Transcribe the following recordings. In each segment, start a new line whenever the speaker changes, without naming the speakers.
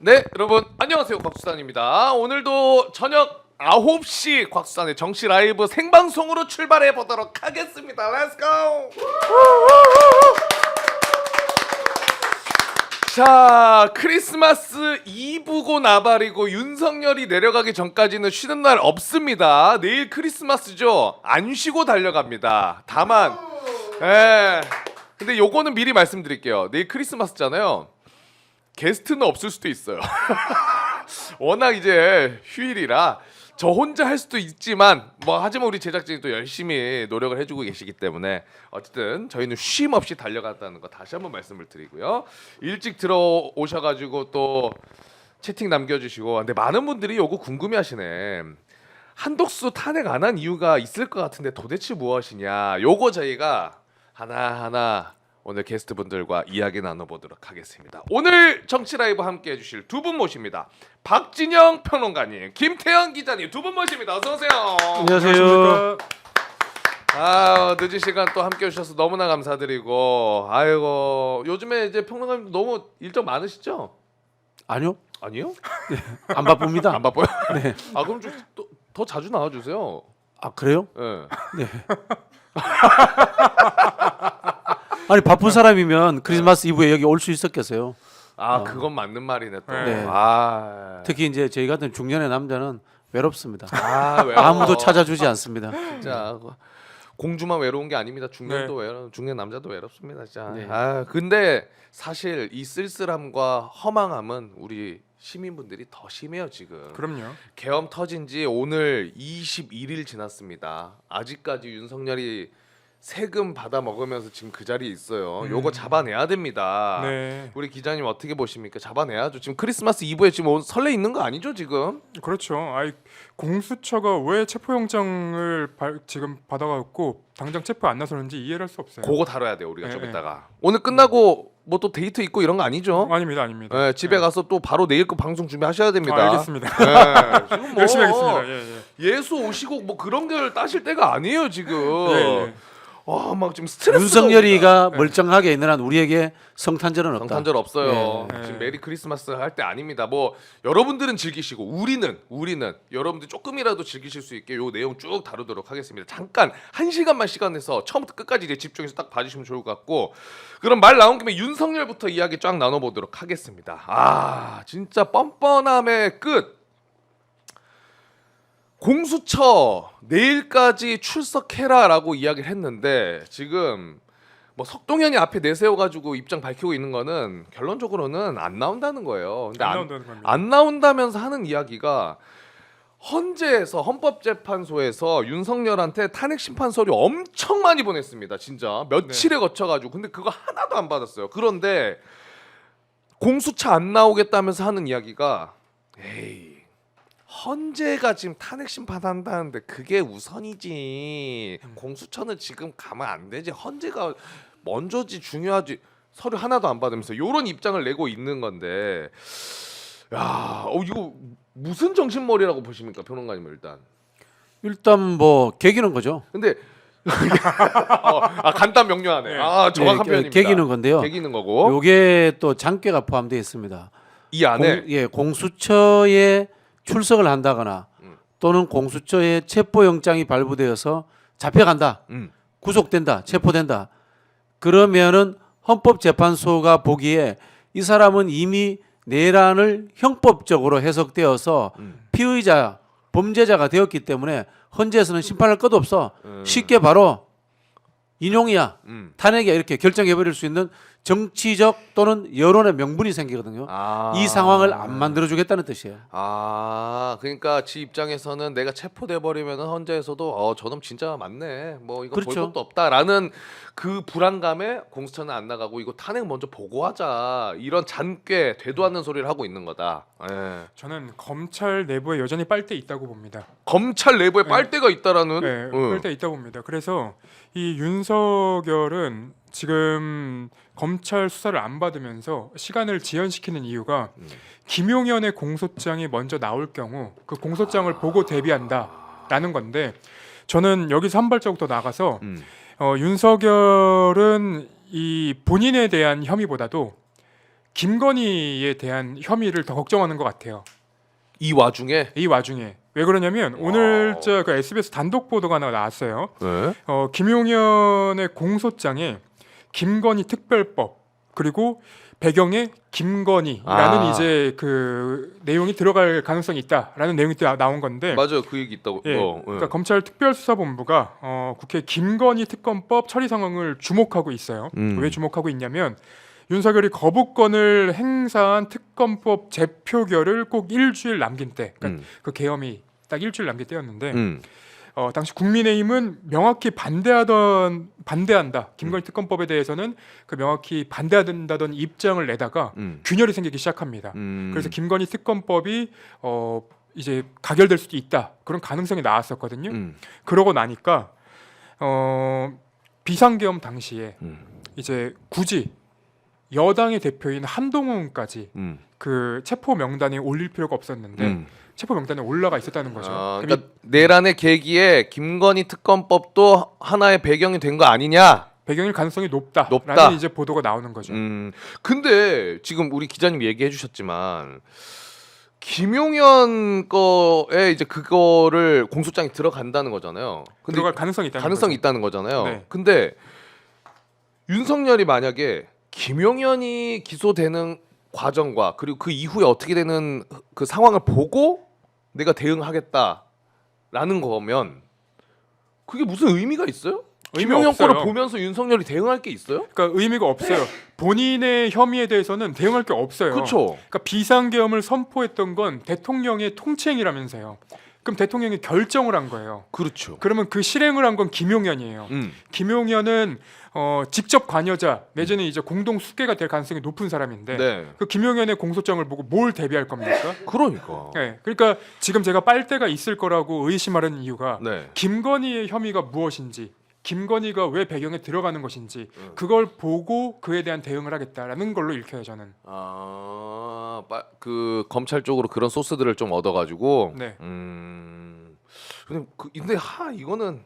네, 여러분 안녕하세요. 곽수산입니다. 오늘도 저녁 9시 곽수산의 정시 라이브 생방송으로 출발해 보도록 하겠습니다. Let's go! 자, 크리스마스 이브고 나발이고 윤석열이 내려가기 전까지는 쉬는 날 없습니다. 내일 크리스마스죠. 안 쉬고 달려갑니다. 다만 근데 요거는 미리 말씀드릴게요. 내일 크리스마스잖아요. 게스트는 없을 수도 있어요. 워낙 이제 휴일이라 저 혼자 할 수도 있지만 하지만 우리 제작진이 또 열심히 노력을 해주고 계시기 때문에 어쨌든 저희는 쉼 없이 달려갔다는 거 다시 한번 말씀을 드리고요. 일찍 들어오셔가지고 또 채팅 남겨주시고 근데 많은 분들이 요거 궁금해하시네. 한독수 탄핵 안 한 이유가 있을 것 같은데 도대체 무엇이냐. 요거 저희가 하나하나 오늘 게스트분들과 이야기 나눠보도록 하겠습니다. 오늘 정치 라이브 함께 해주실 두 분 모십니다. 박진영 평론가님, 김태현 기자님 두 분 모십니다. 어서 오세요.
안녕하세요.
늦은 시간 또 함께 해주셔서 너무나 감사드리고 아이고 요즘에 이제 평론가님 너무 일정 많으시죠?
아니요,
아니요?
안 바쁩니다.
안 바빠요?
네.
그럼 좀 더 자주 나와주세요.
아 그래요?
네.
네. 아니 바쁜 사람이면 크리스마스 이브에 여기 올 수 있었겠어요.
그건 맞는 말이네 또.
네. 특히 이제 저희 같은 중년의 남자는 외롭습니다.
외로워.
아무도 찾아주지 않습니다.
진짜 공주만 외로운 게 아닙니다. 중년도 중년 남자도 외롭습니다. 진짜.
네.
근데 사실 이 쓸쓸함과 허망함은 우리 시민분들이 더 심해요 지금.
그럼요.
계엄 터진 지 오늘 21일 지났습니다. 아직까지 윤석열이 세금 받아 먹으면서 지금 그 자리에 있어요. 요거 잡아내야 됩니다.
네,
우리 기자님 어떻게 보십니까? 잡아내야죠. 지금 크리스마스 이브에 지금 설레 있는 거 아니죠 지금?
그렇죠. 공수처가 왜 체포영장을 지금 받아갖고 당장 체포 안 나서는지 이해를 할 수 없어요.
그거 다뤄야 돼요 우리가 좀
네.
이따가. 오늘 끝나고 뭐 또 데이트 있고 이런 거 아니죠?
아닙니다, 아닙니다.
네, 집에 가서 또 바로 내일 거 방송 준비하셔야 됩니다.
알겠습니다.
네, 지금
열심히 하겠습니다.
예수 오시고 뭐 그런 걸 따실 때가 아니에요 지금.
예.
막 지금 스트레스가
윤석열이가
옵니다.
멀쩡하게 있는 한 우리에게 성탄절은 없다.
성탄절 없어요.
네.
지금 메리 크리스마스 할 때 아닙니다. 여러분들은 즐기시고 우리는 여러분들 조금이라도 즐기실 수 있게 요 내용 쭉 다루도록 하겠습니다. 잠깐 1시간만 시간 내서 처음부터 끝까지 이제 집중해서 딱 봐주시면 좋을 것 같고 그럼 말 나온 김에 윤석열부터 이야기 쫙 나눠보도록 하겠습니다. 진짜 뻔뻔함의 끝. 공수처 내일까지 출석해라라고 이야기를 했는데 지금 석동현이 앞에 내세워가지고 입장 밝히고 있는 거는 결론적으로는 안 나온다는 거예요. 근데
안 나온다는 겁니다.
안 나온다면서 하는 이야기가 헌재에서 헌법재판소에서 윤석열한테 탄핵 심판 서류 엄청 많이 보냈습니다. 진짜 며칠에 거쳐가지고 근데 그거 하나도 안 받았어요. 그런데 공수처 안 나오겠다면서 하는 이야기가 에이. 헌재가 지금 탄핵 심판한다는데 그게 우선이지. 공수처는 지금 가면 안 되지. 헌재가 먼저지 중요하지. 서류 하나도 안 받으면서 이런 입장을 내고 있는 건데, 이거 무슨 정신머리라고 보십니까, 평론가님
일단 뭐 개기는 거죠.
근데 간단 명료하네.
네.
정확한
네,
표현입니다.
개기는 건데요.
개기는 거고
요게 또 장괴가 포함되어 있습니다.
이 안에
공수처에 출석을 한다거나 또는 공수처에 체포영장이 발부되어서 잡혀간다, 구속된다, 체포된다. 그러면은 헌법재판소가 보기에 이 사람은 이미 내란을 형법적으로 해석되어서 피의자, 범죄자가 되었기 때문에 헌재에서는 심판할 것도 없어. 쉽게 바로 인용이야, 탄핵이야 이렇게 결정해버릴 수 있는 정치적 또는 여론의 명분이 생기거든요. 이 상황을 안 만들어주겠다는 뜻이에요.
그러니까 지 입장에서는 내가 체포돼 버리면 헌재에서도 저놈 진짜 맞네. 이거 볼
그렇죠.
것도 없다라는 그 불안감에 공수처는 안 나가고 이거 탄핵 먼저 보고하자 이런 잔꾀 되도 않는 소리를 하고 있는 거다. 예.
저는 검찰 내부에 여전히 빨대 있다고 봅니다.
검찰 내부에 빨대가 있다라는.
빨대 있다고 봅니다. 그래서 이 윤석열은 지금 검찰 수사를 안 받으면서 시간을 지연시키는 이유가 김용현의 공소장이 먼저 나올 경우 그 공소장을 보고 대비한다라는 건데 저는 여기서 한 발자국 더 나가서 윤석열은 이 본인에 대한 혐의보다도 김건희에 대한 혐의를 더 걱정하는 것 같아요.
이 와중에
이 와중에 왜 그러냐면 오늘 그 SBS 단독 보도가 하나 나왔어요.
네?
김용현의 공소장에 김건희 특별법 그리고 배경에 김건희라는 이제 그 내용이 들어갈 가능성이 있다라는 내용이 나온 건데
맞아요, 그 얘기 있다고.
예, 그러니까 검찰 특별수사본부가 국회 김건희 특검법 처리 상황을 주목하고 있어요. 왜 주목하고 있냐면 윤석열이 거부권을 행사한 특검법 재표결을 꼭 일주일 남긴 때, 그러니까 그 계엄이 딱 일주일 남긴 때였는데 당시 국민의힘은 명확히 반대한다. 김건희 특검법에 대해서는 그 명확히 반대한다던 입장을 내다가 균열이 생기기 시작합니다. 그래서 김건희 특검법이 이제 가결될 수도 있다. 그런 가능성이 나왔었거든요. 그러고 나니까 비상계엄 당시에 이제 굳이 여당의 대표인 한동훈까지 그 체포 명단에 올릴 필요가 없었는데 체포 명단에 올라가 있었다는 거죠.
그러니까 내란의 계기에 김건희 특검법도 하나의 배경이 된 거 아니냐?
배경일 가능성이 높다라는 이제 보도가 나오는 거죠.
근데 지금 우리 기자님 얘기해 주셨지만 김용현 거에 이제 그거를 공소장이 들어간다는 거잖아요. 근데
들어갈 가능성이 있다는
가능성이
거죠.
있다는 거잖아요.
네.
근데 윤석열이 만약에 김용현이 기소되는 과정과 그리고 그 이후에 어떻게 되는 그 상황을 보고 내가 대응하겠다라는 거면 그게 무슨 의미가 있어요?
의미가
김용현
없어요.
거를 보면서 윤석열이 대응할 게 있어요?
그러니까 의미가 없어요. 본인의 혐의에 대해서는 대응할 게 없어요.
그렇죠.
그러니까 비상계엄을 선포했던 건 대통령의 통치행위라면서요. 그럼 대통령이 결정을 한 거예요.
그렇죠.
그러면 그 실행을 한 건 김용현이에요. 김용현은 직접 관여자 내지는 이제 공동 수괴가 될 가능성이 높은 사람인데
네.
그 김용현의 공소장을 보고 뭘 대비할 겁니까?
그러니까.
네, 그러니까 지금 제가 빨대가 있을 거라고 의심하는 이유가
네.
김건희의 혐의가 무엇인지, 김건희가 왜 배경에 들어가는 것인지 그걸 보고 그에 대한 대응을 하겠다라는 걸로 읽혀요 저는.
그 검찰 쪽으로 그런 소스들을 좀 얻어가지고.
네.
근데 이거는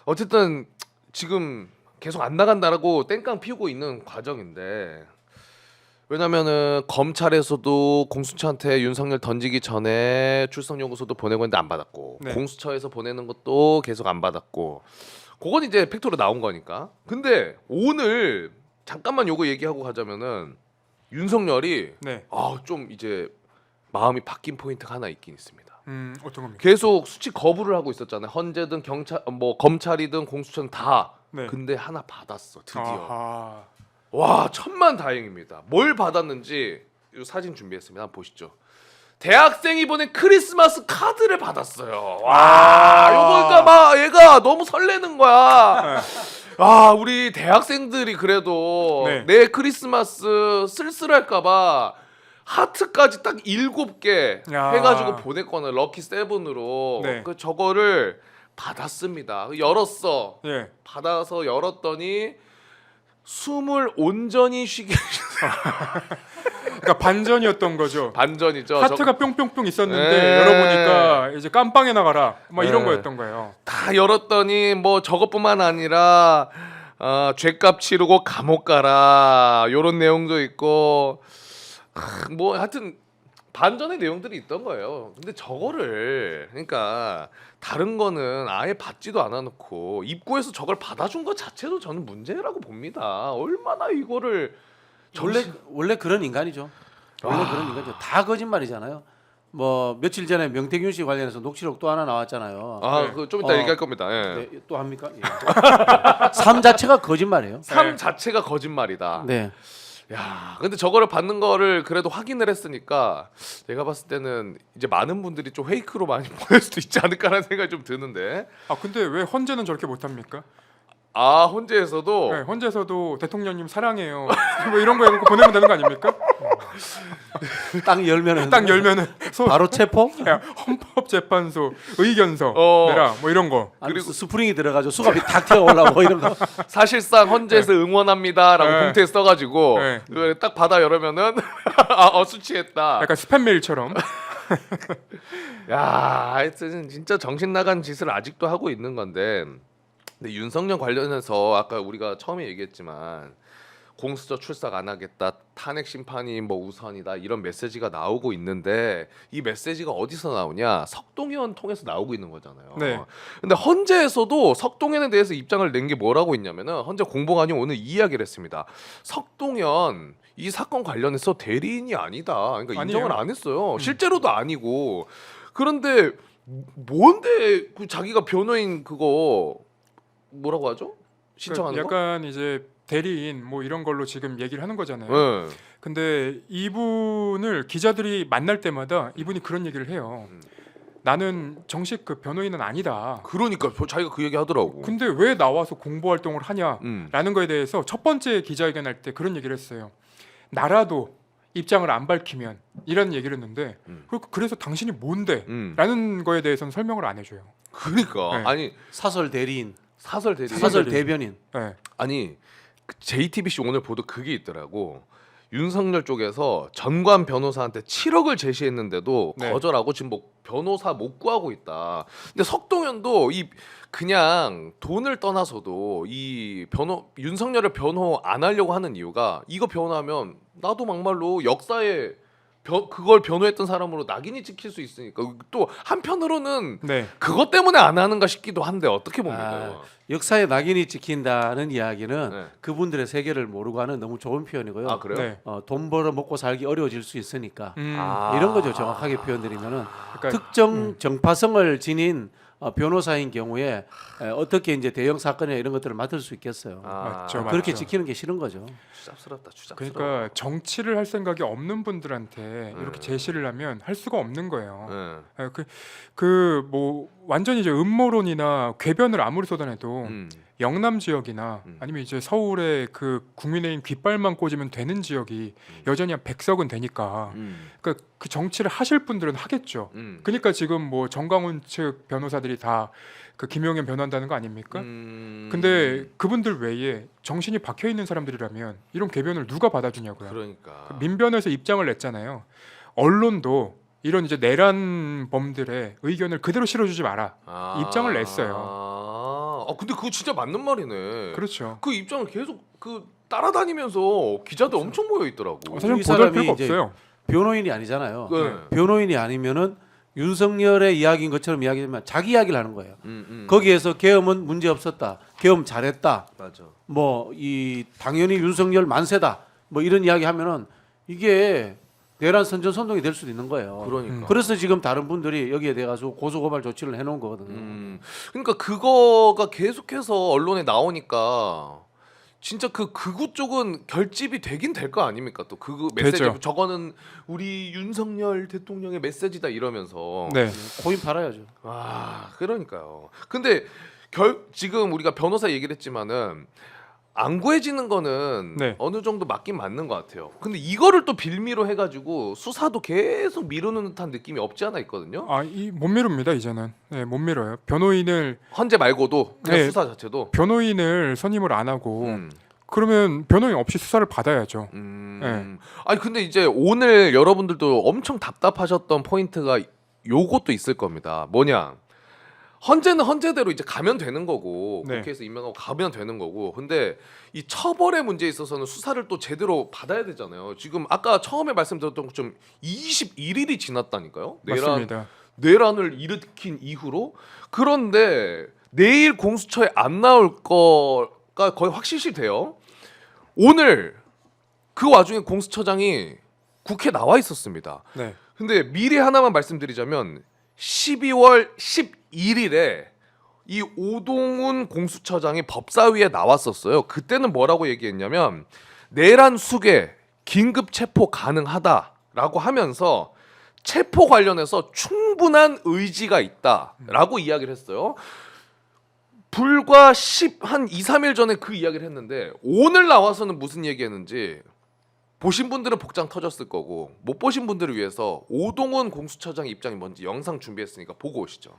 어쨌든 지금 계속 안 나간다라고 땡깡 피우고 있는 과정인데. 왜냐면은 검찰에서도 공수처한테 윤석열 던지기 전에 출석 요구서도 보내고 했는데 안 받았고,
네.
공수처에서 보내는 것도 계속 안 받았고, 그건 이제 팩토로 나온 거니까. 근데 오늘 잠깐만 요거 얘기하고 가자면은 윤석열이
네.
좀 이제 마음이 바뀐 포인트가 하나 있긴 있습니다.
어떤 겁니까?
계속 수치 거부를 하고 있었잖아요. 헌재든 경찰, 검찰이든 공수처는 다.
네.
근데 하나 받았어 드디어.
아하.
와, 천만다행입니다. 뭘 받았는지 이 사진 준비했습니다. 한번 보시죠. 대학생이 보낸 크리스마스 카드를 받았어요. 와, 요거니까 막 얘가 너무 설레는 거야. 우리 대학생들이 그래도
네.
내 크리스마스 쓸쓸할까봐 하트까지 딱 7개
야.
해가지고 보냈거든. 럭키 세븐으로.
네.
그 저거를 받았습니다. 열었어.
예.
받아서 열었더니 숨을 온전히 쉬게
그러니까 반전이었던 거죠.
반전이죠.
하트가 뿅뿅뿅 있었는데
네.
열어보니까 이제 깜빵에 나가라 막 이런
네.
거였던 거예요.
다 열었더니 뭐 저것뿐만 아니라 죄값 치르고 감옥 가라 요런 내용도 있고 뭐 하여튼 반전의 내용들이 있던 거예요. 근데 저거를 그러니까 다른 거는 아예 받지도 않아 놓고 입구에서 저걸 받아준 것 자체도 저는 문제라고 봅니다. 얼마나 이거를
원래 그런 인간이죠. 원래 그런 인간이죠. 다 거짓말이잖아요. 뭐 며칠 전에 명태균 씨 관련해서 녹취록 또 하나 나왔잖아요.
네.
그 좀 이따 얘기할 겁니다. 예.
네, 또 합니까? 예. 삶 자체가 거짓말이에요.
삶
네.
자체가 거짓말이다.
네.
야, 근데 저거를 받는 거를 그래도 확인을 했으니까 내가 봤을 때는 이제 많은 분들이 좀 페이크로 많이 보낼 수도 있지 않을까라는 생각이 좀 드는데.
근데 왜 헌재는 저렇게 못합니까?
헌재에서도
네, 헌재에서도 대통령님 사랑해요. 뭐 이런 거 해놓고 보내면 되는 거 아닙니까?
딱 열면은
딱 열면은
바로 체포?
헌법재판소 의견서 내라 뭐 이런 거.
그리고 스프링이 들어가지고 수갑이 탁 튀어 올라오고 이런 거.
사실상 헌재에서 응원합니다라고
네.
봉투에 써가지고
네.
그걸 딱 받아 열으면은 수치했다.
약간 스팸 메일처럼.
야, 하여튼 진짜 정신 나간 짓을 아직도 하고 있는 건데. 근데 윤석열 관련해서 아까 우리가 처음에 얘기했지만 공수처 출석 안 하겠다, 탄핵 심판이 뭐 우선이다 이런 메시지가 나오고 있는데 이 메시지가 어디서 나오냐? 석동현 통해서 나오고 있는 거잖아요.
네.
근데 헌재에서도 석동현에 대해서 입장을 낸 게 뭐라고 있냐면은 헌재 공보관이 오늘 이 이야기를 했습니다. 석동현 이 사건 관련해서 대리인이 아니다. 그러니까 인정을
아니에요.
안 했어요. 실제로도 아니고. 그런데 뭔데 그 자기가 변호인 그거 뭐라고 하죠? 신청하는 거?
약간 이제 대리인 뭐 이런 걸로 지금 얘기를 하는 거잖아요.
네.
근데 이분을 기자들이 만날 때마다 이분이 그런 얘기를 해요. 나는 정식 그 변호인은 아니다.
그러니까 자기가 그 얘기 하더라고.
근데 왜 나와서 공보 활동을 하냐?
음.
라는 거에 대해서 첫 번째 기자회견 할 때 그런 얘기를 했어요. 나라도 입장을 안 밝히면 이런 얘기를 했는데 그래서 당신이 뭔데? 라는 거에 대해서는 설명을 안 해줘요.
그러니까
네.
아니
사설 대리인,
사설 대리
사설 대변인.
네.
아니 그 JTBC 오늘 보도 그게 있더라고. 윤석열 쪽에서 전관 변호사한테 7억을 제시했는데도
네.
거절하고 지금 뭐 변호사 못 구하고 있다. 근데 석동현도 이 그냥 돈을 떠나서도 이 윤석열을 변호 안 하려고 하는 이유가 이거 변호하면 나도 막말로 역사에 그걸 변호했던 사람으로 낙인이 찍힐 수 있으니까 또 한편으로는
네.
그것 때문에 안 하는가 싶기도 한데 어떻게 봅니까?
역사에 낙인이 찍힌다는 이야기는
네.
그분들의 세계를 모르고 하는 너무 좋은 표현이고요.
아 그래요?
네.
돈 벌어 먹고 살기 어려워질 수 있으니까
아.
이런 거죠. 정확하게 표현드리면은
그러니까
특정 정파성을 지닌 변호사인 경우에 어떻게 이제 대형 사건이나 이런 것들을 맡을 수 있겠어요.
맞죠,
그렇게
맞죠.
지키는 게 싫은 거죠.
추잡스럽다.
그러니까 정치를 할 생각이 없는 분들한테 이렇게 제시를 하면 할 수가 없는 거예요.
네.
그 뭐 완전히 이제 음모론이나 궤변을 아무리 쏟아내도 영남 지역이나 아니면 이제 서울의 그 국민의힘 깃발만 꽂으면 되는 지역이 여전히 한 100석은 되니까 그러니까 그 정치를 하실 분들은 하겠죠. 그러니까 지금 뭐 정광훈 측 변호사들이 다 그 김용현 변호한다는 거 아닙니까? 근데 그분들 외에 정신이 박혀 있는 사람들이라면 이런 궤변을 누가 받아주냐고요.
그러니까
민변에서 입장을 냈잖아요. 언론도 이런 이제 내란범들의 의견을 그대로 실어주지 마라. 입장을 냈어요.
근데 그거 진짜 맞는 말이네.
그렇죠.
그 입장을 계속 그 따라다니면서 기자들 엄청 모여 있더라고.
사실
이
보도할
사람이
필요가
이제
없어요.
변호인이 아니잖아요.
네.
변호인이 아니면은 윤석열의 이야기인 것처럼 이야기하지만 자기 이야기를 하는 거예요.
음.
거기에서 계엄은 문제 없었다. 계엄 잘했다.
맞아.
뭐 이 당연히 윤석열 만세다. 뭐 이런 이야기 하면은 이게 내란 선전선동이 될 수도 있는 거예요.
그러니까.
그래서 지금 다른 분들이 여기에 대해 가지고 고소고발 조치를 해놓은 거거든요.
그러니까 그거가 계속해서 언론에 나오니까 진짜 그 극우 쪽은 결집이 되긴 될 거 아닙니까? 또 그 메시지
되죠.
저거는 우리 윤석열 대통령의 메시지다 이러면서
네.
코인 팔아야죠.
그러니까요. 근데 지금 우리가 변호사 얘기를 했지만은 안 구해지는 거는
네.
어느 정도 맞긴 맞는 것 같아요. 근데 이거를 또 빌미로 해가지고 수사도 계속 미루는 듯한 느낌이 없지 않아 있거든요.
못 미룹니다 이제는. 네, 못 미뤄요. 변호인을
헌재 말고도 그냥
네.
수사 자체도.
선임을 안 하고
음.
그러면 변호인 없이 수사를 받아야죠. 네.
아니 근데 이제 오늘 여러분들도 엄청 답답하셨던 포인트가 요것도 있을 겁니다. 뭐냐? 헌재는 헌재대로 이제 가면 되는 거고
네.
국회에서 임명하고 가면 되는 거고 근데 이 처벌의 문제에 있어서는 수사를 또 제대로 받아야 되잖아요. 지금 아까 처음에 말씀드렸던 것처럼 21일이 지났다니까요.
맞습니다.
내란을 일으킨 이후로. 그런데 내일 공수처에 안 나올 거가 거의 확실시돼요. 오늘 그 와중에 공수처장이 국회에 나와 있었습니다.
네.
근데 미리 하나만 말씀드리자면 12월 11일에 이 오동훈 공수처장이 법사위에 나왔었어요. 그때는 뭐라고 얘기했냐면 내란 수괴 긴급 체포 가능하다라고 하면서 체포 관련해서 충분한 의지가 있다라고 이야기를 했어요. 불과 한 2, 3일 전에 그 이야기를 했는데 오늘 나와서는 무슨 얘기했는지 보신 분들은 복장 터졌을 거고 못 보신 분들을 위해서 오동훈 공수처장 입장이 뭔지 영상 준비했으니까 보고 오시죠.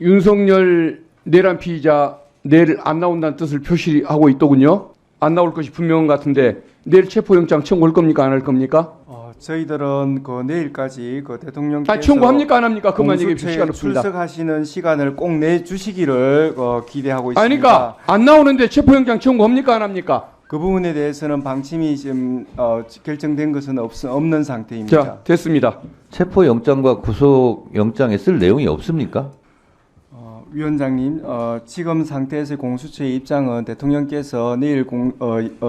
윤석열 내란 피의자 내일 안 나온다는 뜻을 표시하고 있더군요. 안 나올 것이 분명한 것 같은데 내일 체포영장 청구할 겁니까 안 할 겁니까?
저희들은 그 내일까지 그 대통령께서
청구합니까 안 합니까? 그만 얘기해 주실 시간
공수처에
없습니다.
출석하시는 시간을 꼭 내주시기를 기대하고 있습니다.
아니 그러니까 안 나오는데 체포영장 청구합니까 안 합니까?
그 부분에 대해서는 방침이 지금 결정된 것은 없는 상태입니다.
자, 됐습니다.
체포영장과 구속영장에 쓸 내용이 없습니까?
위원장님, 지금 상태에서 공수처의 입장은 대통령께서 내일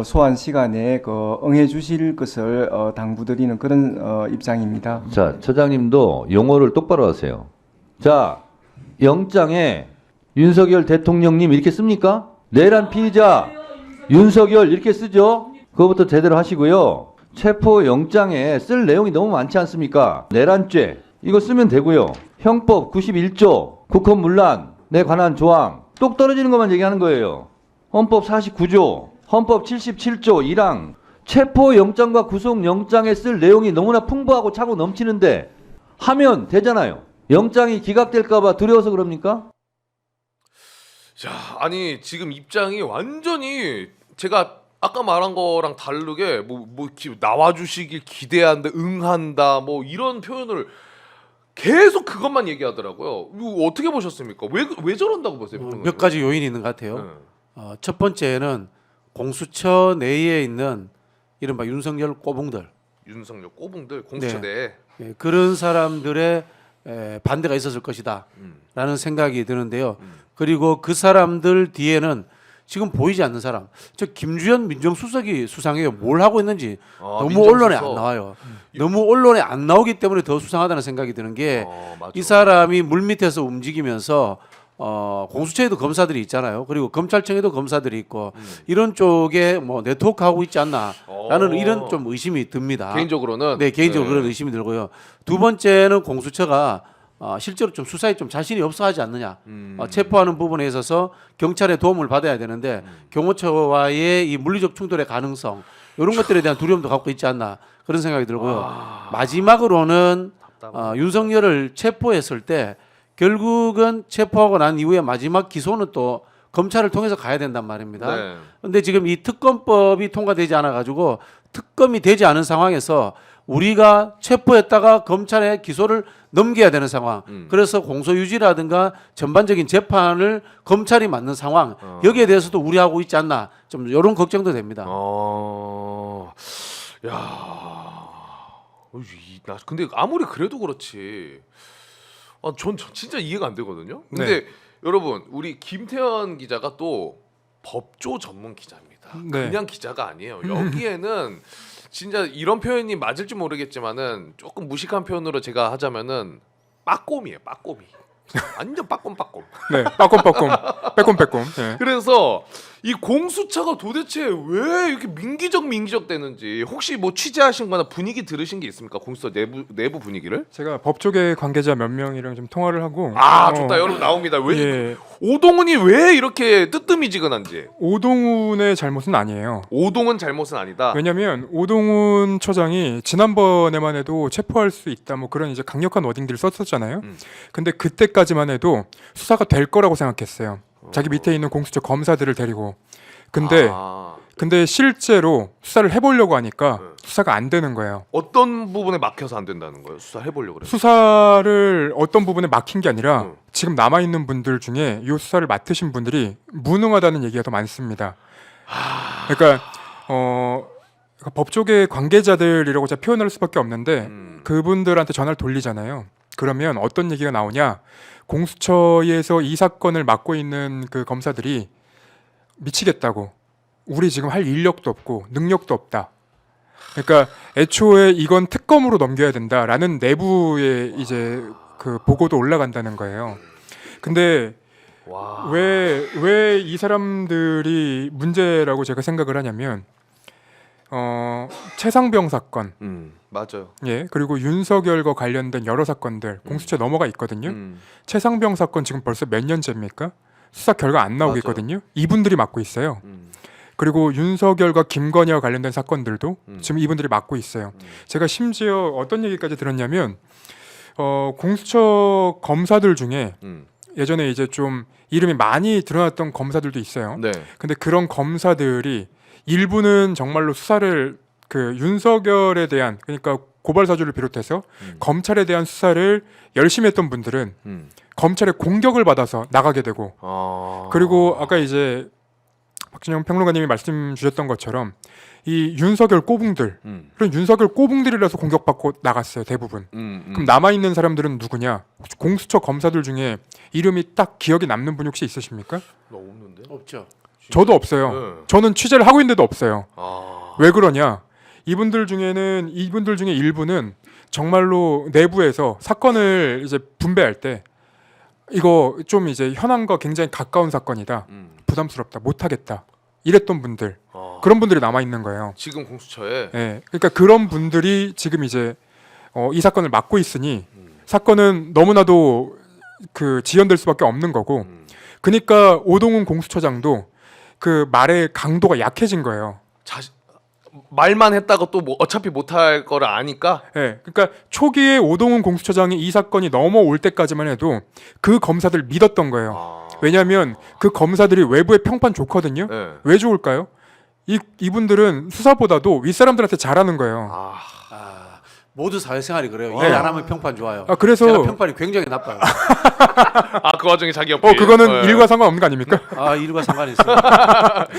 소환 시간에 응해 주실 것을 당부드리는 그런 입장입니다.
자, 처장님도 용어를 똑바로 하세요. 자, 영장에 윤석열 대통령님 이렇게 씁니까? 내란 피의자 윤석열 이렇게 쓰죠? 그거부터 제대로 하시고요. 체포영장에 쓸 내용이 너무 많지 않습니까? 내란죄 이거 쓰면 되고요. 형법 91조 국헌문란에 관한 조항 똑 떨어지는 것만 얘기하는 거예요. 헌법 49조, 헌법 77조 1항 체포영장과 구속영장에 쓸 내용이 너무나 풍부하고 차고 넘치는데 하면 되잖아요. 영장이 기각될까봐 두려워서 그럽니까?
자, 아니 지금 입장이 완전히 제가 아까 말한 거랑 다르게 나와주시길 기대한다, 응한다, 뭐 이런 표현을 계속 그것만 얘기하더라고요. 이거 어떻게 보셨습니까? 왜 저런다고 보세요?
몇 가지 요인이 있는 것 같아요. 첫 번째는 공수처 내에 있는 이른바 윤석열 꼬붕들,
윤석열 꼬붕들 공수처 내에
예, 그런 사람들의 반대가 있었을 것이다 라는 생각이 드는데요. 그리고 그 사람들 뒤에는 지금 보이지 않는 사람, 저 김주현 민정수석이 수상해요. 뭘 하고 있는지 너무
민정수석.
언론에 안 나와요. 너무 언론에 안 나오기 때문에 더 수상하다는 생각이 드는 게
맞아.
이 사람이 물밑에서 움직이면서 공수처에도 검사들이 있잖아요. 그리고 검찰청에도 검사들이 있고 이런 쪽에 뭐 네트워크하고 있지 않나라는 이런 좀 의심이 듭니다.
개인적으로는
네, 개인적으로 그런 의심이 들고요. 두 번째는 공수처가 실제로 좀 수사에 좀 자신이 없어 하지 않느냐. 체포하는 부분에 있어서 경찰의 도움을 받아야 되는데 경호처와의 이 물리적 충돌의 가능성 이런 것들에 대한 두려움도 갖고 있지 않나 그런 생각이 들고요. 마지막으로는 윤석열을 체포했을 때 결국은 체포하고 난 이후에 마지막 기소는 또 검찰을 통해서 가야 된단 말입니다. 그런데 지금 이 특검법이 통과되지 않아 가지고 특검이 되지 않은 상황에서 우리가 체포했다가 검찰에 기소를 넘겨야 되는 상황. 그래서 공소유지라든가 전반적인 재판을 검찰이 맡는 상황. 여기에 대해서도 우려하고 있지 않나. 좀 이런 걱정도 됩니다.
나 근데 아무리 그래도 그렇지. 전 진짜 이해가 안 되거든요. 근데 여러분, 우리 김태현 기자가 또 법조 전문 기자입니다.
네.
그냥 기자가 아니에요. 여기에는 진짜 이런 표현이 맞을지 모르겠지만은 조금 무식한 표현으로 제가 하자면은 빠꼼이에요. 빠꼼이. 완전 빠꼼빠꼼.
네, 빠꼼빠꼼, 빼꼼빼꼼. 네.
그래서 이 공수처가 도대체 왜 이렇게 민기적 되는지 혹시 뭐 취재하신거나 분위기 들으신 게 있습니까? 공수처 내부 분위기를?
제가 법조계 관계자 몇 명이랑 좀 통화를 하고
좋다. 여러분 나옵니다. 왜
예,
오동훈이 왜 이렇게 뜨뜨미지근한지.
오동훈의 잘못은 아니에요.
오동훈 잘못은 아니다.
왜냐하면 오동훈 처장이 지난번에만 해도 체포할 수 있다 뭐 그런 이제 강력한 워딩들을 썼었잖아요. 근데 그때까지만 해도 수사가 될 거라고 생각했어요. 자기 밑에 있는 공수처 검사들을 데리고. 근데 실제로 수사를 해보려고 하니까 수사가 안 되는 거예요.
어떤 부분에 막혀서 안 된다는 거예요? 수사를 해보려고 그래요.
수사를 어떤 부분에 막힌 게 아니라 지금 남아 있는 분들 중에 이 수사를 맡으신 분들이 무능하다는 얘기가 더 많습니다. 그러니까 법조계 관계자들이라고 제가 표현할 수밖에 없는데 그분들한테 전화를 돌리잖아요. 그러면 어떤 얘기가 나오냐? 공수처에서 이 사건을 맡고 있는 그 검사들이 미치겠다고. 우리 지금 할 인력도 없고 능력도 없다. 그러니까 애초에 이건 특검으로 넘겨야 된다라는 내부의 이제 그 보고도 올라간다는 거예요. 근데 왜 이 사람들이 문제라고 제가 생각을 하냐면 최상병 사건,
맞아요.
예, 그리고 윤석열과 관련된 여러 사건들 공수처 넘어가 있거든요. 최상병 사건 지금 벌써 몇 년째입니까? 수사 결과 안 나오고 있거든요. 이분들이 맡고 있어요. 그리고 윤석열과 김건희와 관련된 사건들도 지금 이분들이 맡고 있어요. 제가 심지어 어떤 얘기까지 들었냐면 공수처 검사들 중에 예전에 이제 좀 이름이 많이 드러났던 검사들도 있어요.
네.
근데 그런 검사들이 일부는 정말로 수사를 그 윤석열에 대한 그러니까 고발 사주를 비롯해서 검찰에 대한 수사를 열심히 했던 분들은 검찰의 공격을 받아서 나가게 되고 그리고 아까 이제 박진영 평론가님이 말씀 주셨던 것처럼 이 윤석열 꼬붕들
음.
윤석열 꼬붕들이라서 공격받고 나갔어요 대부분. 그럼 남아 있는 사람들은 누구냐? 공수처 검사들 중에 이름이 딱 기억에 남는 분 혹시 있으십니까?
나 없는데.
없죠.
저도 없어요.
네.
저는 취재를 하고 있는데도 없어요.
아.
왜 그러냐? 이분들 중에 일부는 정말로 내부에서 사건을 이제 분배할 때 이거 좀 이제 현안과 굉장히 가까운 사건이다. 부담스럽다. 못하겠다. 이랬던 분들. 그런 분들이 남아 있는 거예요.
지금 공수처에.
네, 그러니까 그런 분들이 지금 이제 이 사건을 맡고 있으니 사건은 너무나도 그 지연될 수밖에 없는 거고. 그러니까 오동훈 공수처장도 그 말의 강도가 약해진 거예요.
말만 했다가 또 뭐 어차피 못할 거를 아니까.
네, 그러니까 초기에 오동훈 공수처장이 이 사건이 넘어올 때까지만 해도 그 검사들 믿었던 거예요.
아.
왜냐하면 그 검사들이 외부에 평판 좋거든요.
네.
왜 좋을까요? 이분들은 수사보다도 윗사람들한테 잘하는 거예요.
아.
모두 사회생활이 그래요.
네.
일 안 하면 평판 좋아요.
그래서
제가 평판이 굉장히 나빠요.
그 와중에 자기 옆에.
그거는 일과 상관없는 거 아닙니까?
일과 상관이 있어요.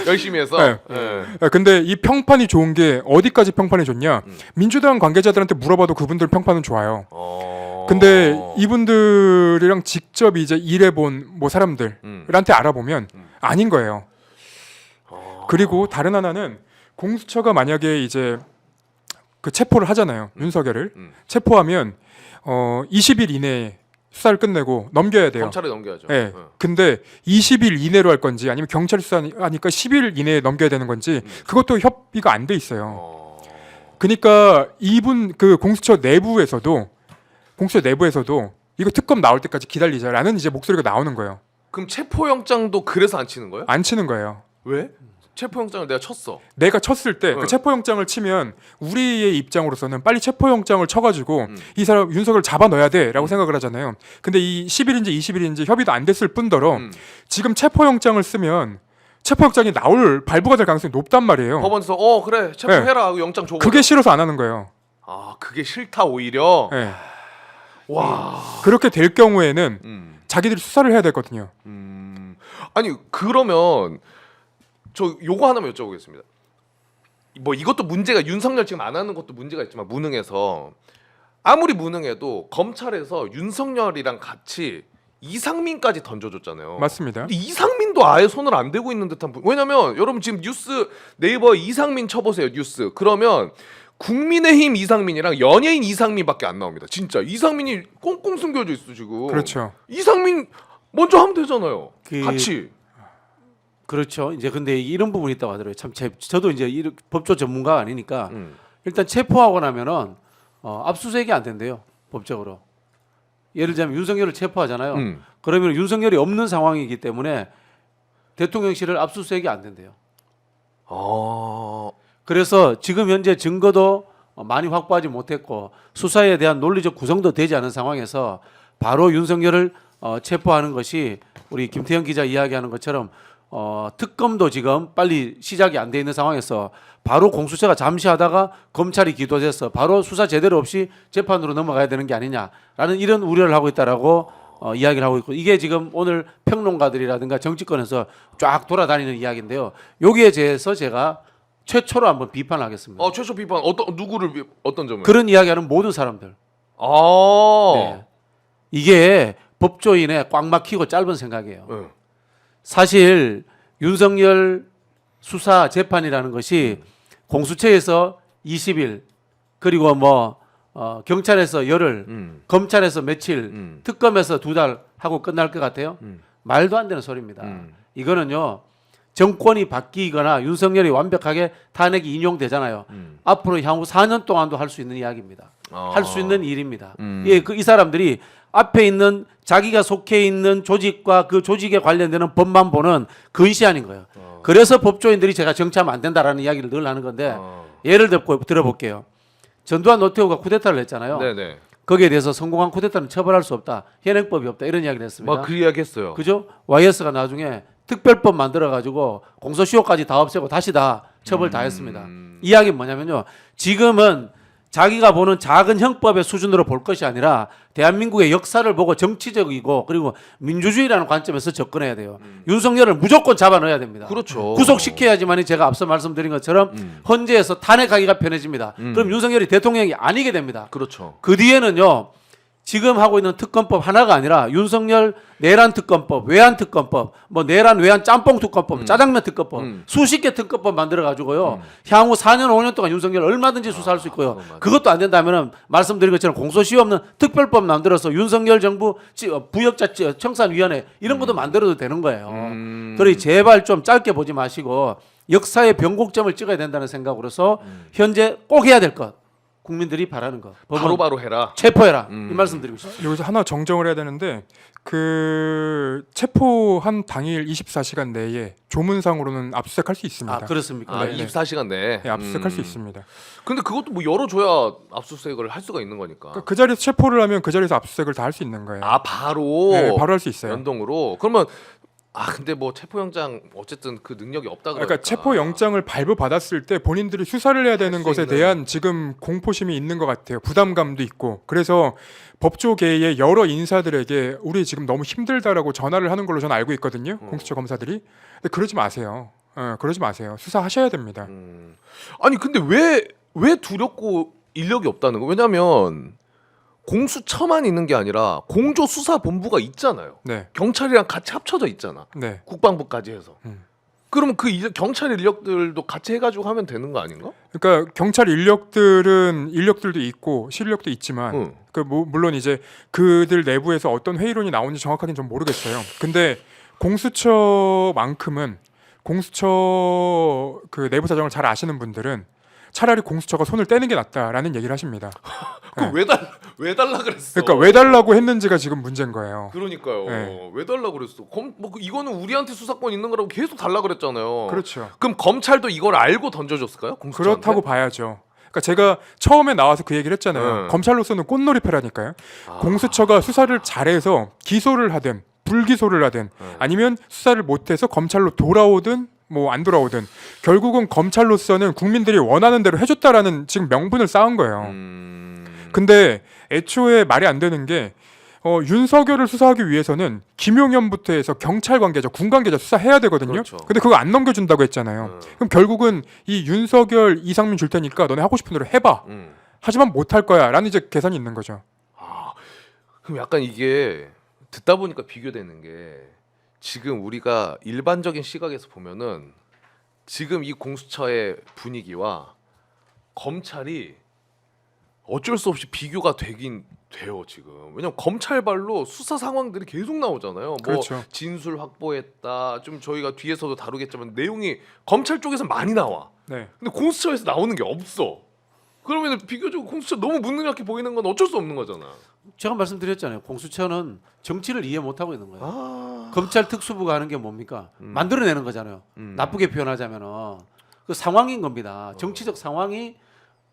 열심히 해서.
네.
네.
근데 이 평판이 좋은 게 어디까지 평판이 좋냐? 민주당 관계자들한테 물어봐도 그분들 평판은 좋아요. 근데 이분들이랑 직접 이제 일해본 뭐 사람들한테 알아보면 아닌 거예요. 그리고 다른 하나는 공수처가 만약에 이제 그 체포를 하잖아요. 윤석열을 체포하면 20일 이내에 수사를 끝내고 넘겨야 돼요.
검찰에 넘겨야죠.
네. 근데 20일 이내로 할 건지 아니면 경찰 수사하니까 10일 이내에 넘겨야 되는 건지 그것도 협의가 안 돼 있어요. 그러니까 이분 그 공수처 내부에서도 이거 특검 나올 때까지 기다리자라는 이제 목소리가 나오는 거예요.
그럼 체포영장도 그래서 안 치는 거예요?
안 치는 거예요.
왜? 체포영장을 내가 쳤어.
내가 쳤을 때 그
네.
체포영장을 치면 우리의 입장으로서는 빨리 체포영장을 쳐가지고 이 사람 윤석열 잡아 넣어야 돼라고 생각을 하잖아요. 근데 이 10일인지 20일인지 협의도 안 됐을 뿐더러 지금 체포영장을 쓰면 체포영장이 나올 발부가 될 가능성이 높단 말이에요.
법원에서 그래 체포해라 하고 영장 줘.
그게 싫어서 안 하는 거예요.
그게 싫다 오히려.
네.
와.
그렇게 될 경우에는 자기들이 수사를 해야 되거든요.
아니 그러면 저 요거 하나만 여쭤보겠습니다. 뭐 이것도 문제가 윤석열 지금 안 하는 것도 문제가 있지만 무능해서 아무리 무능해도 검찰에서 윤석열이랑 같이 이상민까지 던져줬잖아요.
맞습니다.
근데 이상민도 아예 손을 안 대고 있는 듯한 왜냐면 여러분 지금 뉴스 네이버 이상민 쳐보세요 뉴스 그러면 국민의힘 이상민이랑 연예인 이상민밖에 안 나옵니다. 진짜 이상민이 꽁꽁 숨겨져 있어 지금.
그렇죠.
이상민 먼저 하면 되잖아요. 같이.
그렇죠. 이제 근데 이런 부분이 있다고 하더라고요. 참 저도 이제 법조 전문가가 아니니까 일단 체포하고 나면은 압수수색이 안 된대요. 법적으로. 예를 들자면 윤석열을 체포하잖아요. 그러면 윤석열이 없는 상황이기 때문에 대통령실을 압수수색이 안 된대요. 그래서 지금 현재 증거도 많이 확보하지 못했고 수사에 대한 논리적 구성도 되지 않은 상황에서 바로 윤석열을 체포하는 것이 우리 김태형 기자 이야기하는 것처럼 특검도 지금 빨리 시작이 안 돼 있는 상황에서 바로 공수처가 잠시 하다가 검찰이 기소돼서 바로 수사 제대로 없이 재판으로 넘어가야 되는 게 아니냐라는 이런 우려를 하고 있다라고 이야기를 하고 있고 이게 지금 오늘 평론가들이라든가 정치권에서 쫙 돌아다니는 이야기인데요. 여기에 대해서 제가 최초로 한번 비판하겠습니다.
최초 비판 누구를 어떤 점을?
그런 이야기하는 모든 사람들. 네. 이게 법조인의 꽉 막히고 짧은 생각이에요.
네.
사실 윤석열 수사 재판이라는 것이 공수처에서 20일 그리고 뭐 경찰에서 열흘, 검찰에서 며칠, 특검에서 2달 하고 끝날 것 같아요. 말도 안 되는 소리입니다. 이거는요. 정권이 바뀌거나 윤석열이 완벽하게 탄핵이 인용되잖아요. 앞으로 향후 4년 동안도 할 수 있는 이야기입니다. 할 수 있는 일입니다. 예, 이 사람들이 앞에 있는 자기가 속해 있는 조직과 그 조직에 관련되는 법만 보는 근시안인 거예요. 그래서 법조인들이 제가 정치하면 안 된다라는 이야기를 늘 하는 건데 예를 들어볼게요. 전두환 노태우가 쿠데타를 했잖아요.
네네.
거기에 대해서 성공한 쿠데타는 처벌할 수 없다. 현행법이 없다. 이런 이야기를 했습니다.
그 이야기 했어요.
그죠? YS가 나중에 특별법 만들어가지고 공소시효까지 다 없애고 다시 다 처벌 다 했습니다. 이야기는 뭐냐면요. 지금은 자기가 보는 작은 형법의 수준으로 볼 것이 아니라 대한민국의 역사를 보고 정치적이고 그리고 민주주의라는 관점에서 접근해야 돼요. 윤석열을 무조건 잡아 넣어야 됩니다.
그렇죠.
구속시켜야지만이 제가 앞서 말씀드린 것처럼 헌재에서 탄핵하기가 편해집니다. 그럼 윤석열이 대통령이 아니게 됩니다.
그렇죠.
그 뒤에는요. 지금 하고 있는 특검법 하나가 아니라 윤석열 내란 특검법, 외환 특검법, 뭐 내란 외환 짬뽕 특검법, 짜장면 특검법, 수십 개 특검법 만들어 가지고요. 향후 4년 5년 동안 윤석열 얼마든지 수사할 수 있고요. 그것도 안 된다면은 말씀드린 것처럼 공소시효 없는 특별법 만들어서 윤석열 정부 부역자 청산위원회 이런 것도 만들어도 되는 거예요. 그러니 제발 좀 짧게 보지 마시고 역사의 변곡점을 찍어야 된다는 생각으로서 현재 꼭 해야 될 것. 국민들이 바라는 거. 법원
바로 해라.
체포해라. 이 말씀 드리고 싶습니다.
여기서 하나 정정을 해야 되는데 그 체포한 당일 24시간 내에 조문상으로는 압수수색할 수 있습니다.
아, 그렇습니까?
아,
네, 네.
24시간 내에.
네, 압수수색할 수 있습니다.
근데 그것도 뭐 열어줘야 압수수색을 할 수가 있는 거니까.
그러니까 그 자리에서 체포를 하면 그 자리에서 압수수색을 다 할 수 있는 거예요.
아 바로.
네, 바로 할 수 있어요.
연동으로. 그러면 근데 뭐 체포영장 어쨌든 그 능력이 없다 그러니까.
그러니까 체포영장을 발부받았을 때 본인들이 수사를 해야 되는
수
것에
있는.
대한 지금 공포심이 있는 것 같아요. 부담감도 있고. 그래서 법조계의 여러 인사들에게 우리 지금 너무 힘들다라고 전화를 하는 걸로 저는 알고 있거든요. 공수처 검사들이. 근데 그러지 마세요. 그러지 마세요. 수사하셔야 됩니다.
아니 근데 왜 두렵고 인력이 없다는 거? 왜냐면 공수처만 있는 게 아니라 공조수사본부가 있잖아요.
네.
경찰이랑 같이 합쳐져 있잖아.
네.
국방부까지 해서. 그러면 그 경찰 인력들도 같이 해가지고 하면 되는 거 아닌가?
그러니까 경찰 인력들도 있고 실력도 있지만
응.
물론 이제 그들 내부에서 어떤 회의론이 나오는지 정확하게는 좀 모르겠어요. 근데 공수처만큼은 공수처 그 내부 사정을 잘 아시는 분들은 차라리 공수처가 손을 떼는 게 낫다라는 얘기를 하십니다.
그럼 왜 달라 그랬어?
그러니까 왜 달라고 했는지가 지금 문제인 거예요.
그러니까요.
네.
왜 달라 그랬어? 이거는 우리한테 수사권 있는 거라고 계속 달라 그랬잖아요.
그렇죠.
그럼 검찰도 이걸 알고 던져줬을까요? 공수처한테?
그렇다고 봐야죠. 그러니까 제가 처음에 나와서 그 얘기를 했잖아요.
네.
검찰로서는 꽃놀이패라니까요. 공수처가 수사를 잘해서 기소를 하든 불기소를 하든 아니면 수사를 못해서 검찰로 돌아오든 뭐 안 돌아오든 결국은 검찰로서는 국민들이 원하는 대로 해줬다라는 지금 명분을 쌓은 거예요. 근데 애초에 말이 안 되는 게 윤석열을 수사하기 위해서는 김용현부터 해서 경찰 관계자, 군 관계자 수사해야 되거든요.
그렇죠.
근데 그거 안 넘겨준다고 했잖아요. 그럼 결국은 이 윤석열, 이상민 줄 테니까 너네 하고 싶은 대로 해봐. 하지만 못할 거야 라는 이제 계산이 있는 거죠.
그럼 약간 이게 듣다 보니까 비교되는 게 지금 우리가 일반적인 시각에서 보면은 지금 이 공수처의 분위기와 검찰이 어쩔 수 없이 비교가 되긴 돼요 지금. 왜냐면 검찰발로 수사 상황들이 계속 나오잖아요.
그렇죠.
뭐 진술 확보했다. 좀 저희가 뒤에서도 다루겠지만 내용이 검찰 쪽에서 많이 나와.
네.
근데 공수처에서 나오는 게 없어. 그러면 비교적으로 공수처 너무 무능하게 보이는 건 어쩔 수 없는 거잖아.
제가 말씀드렸잖아요. 공수처는 정치를 이해 못하고 있는 거예요.
아,
검찰 특수부가 하는 게 뭡니까? 만들어내는 거잖아요. 나쁘게 표현하자면은 그 상황인 겁니다. 정치적 상황이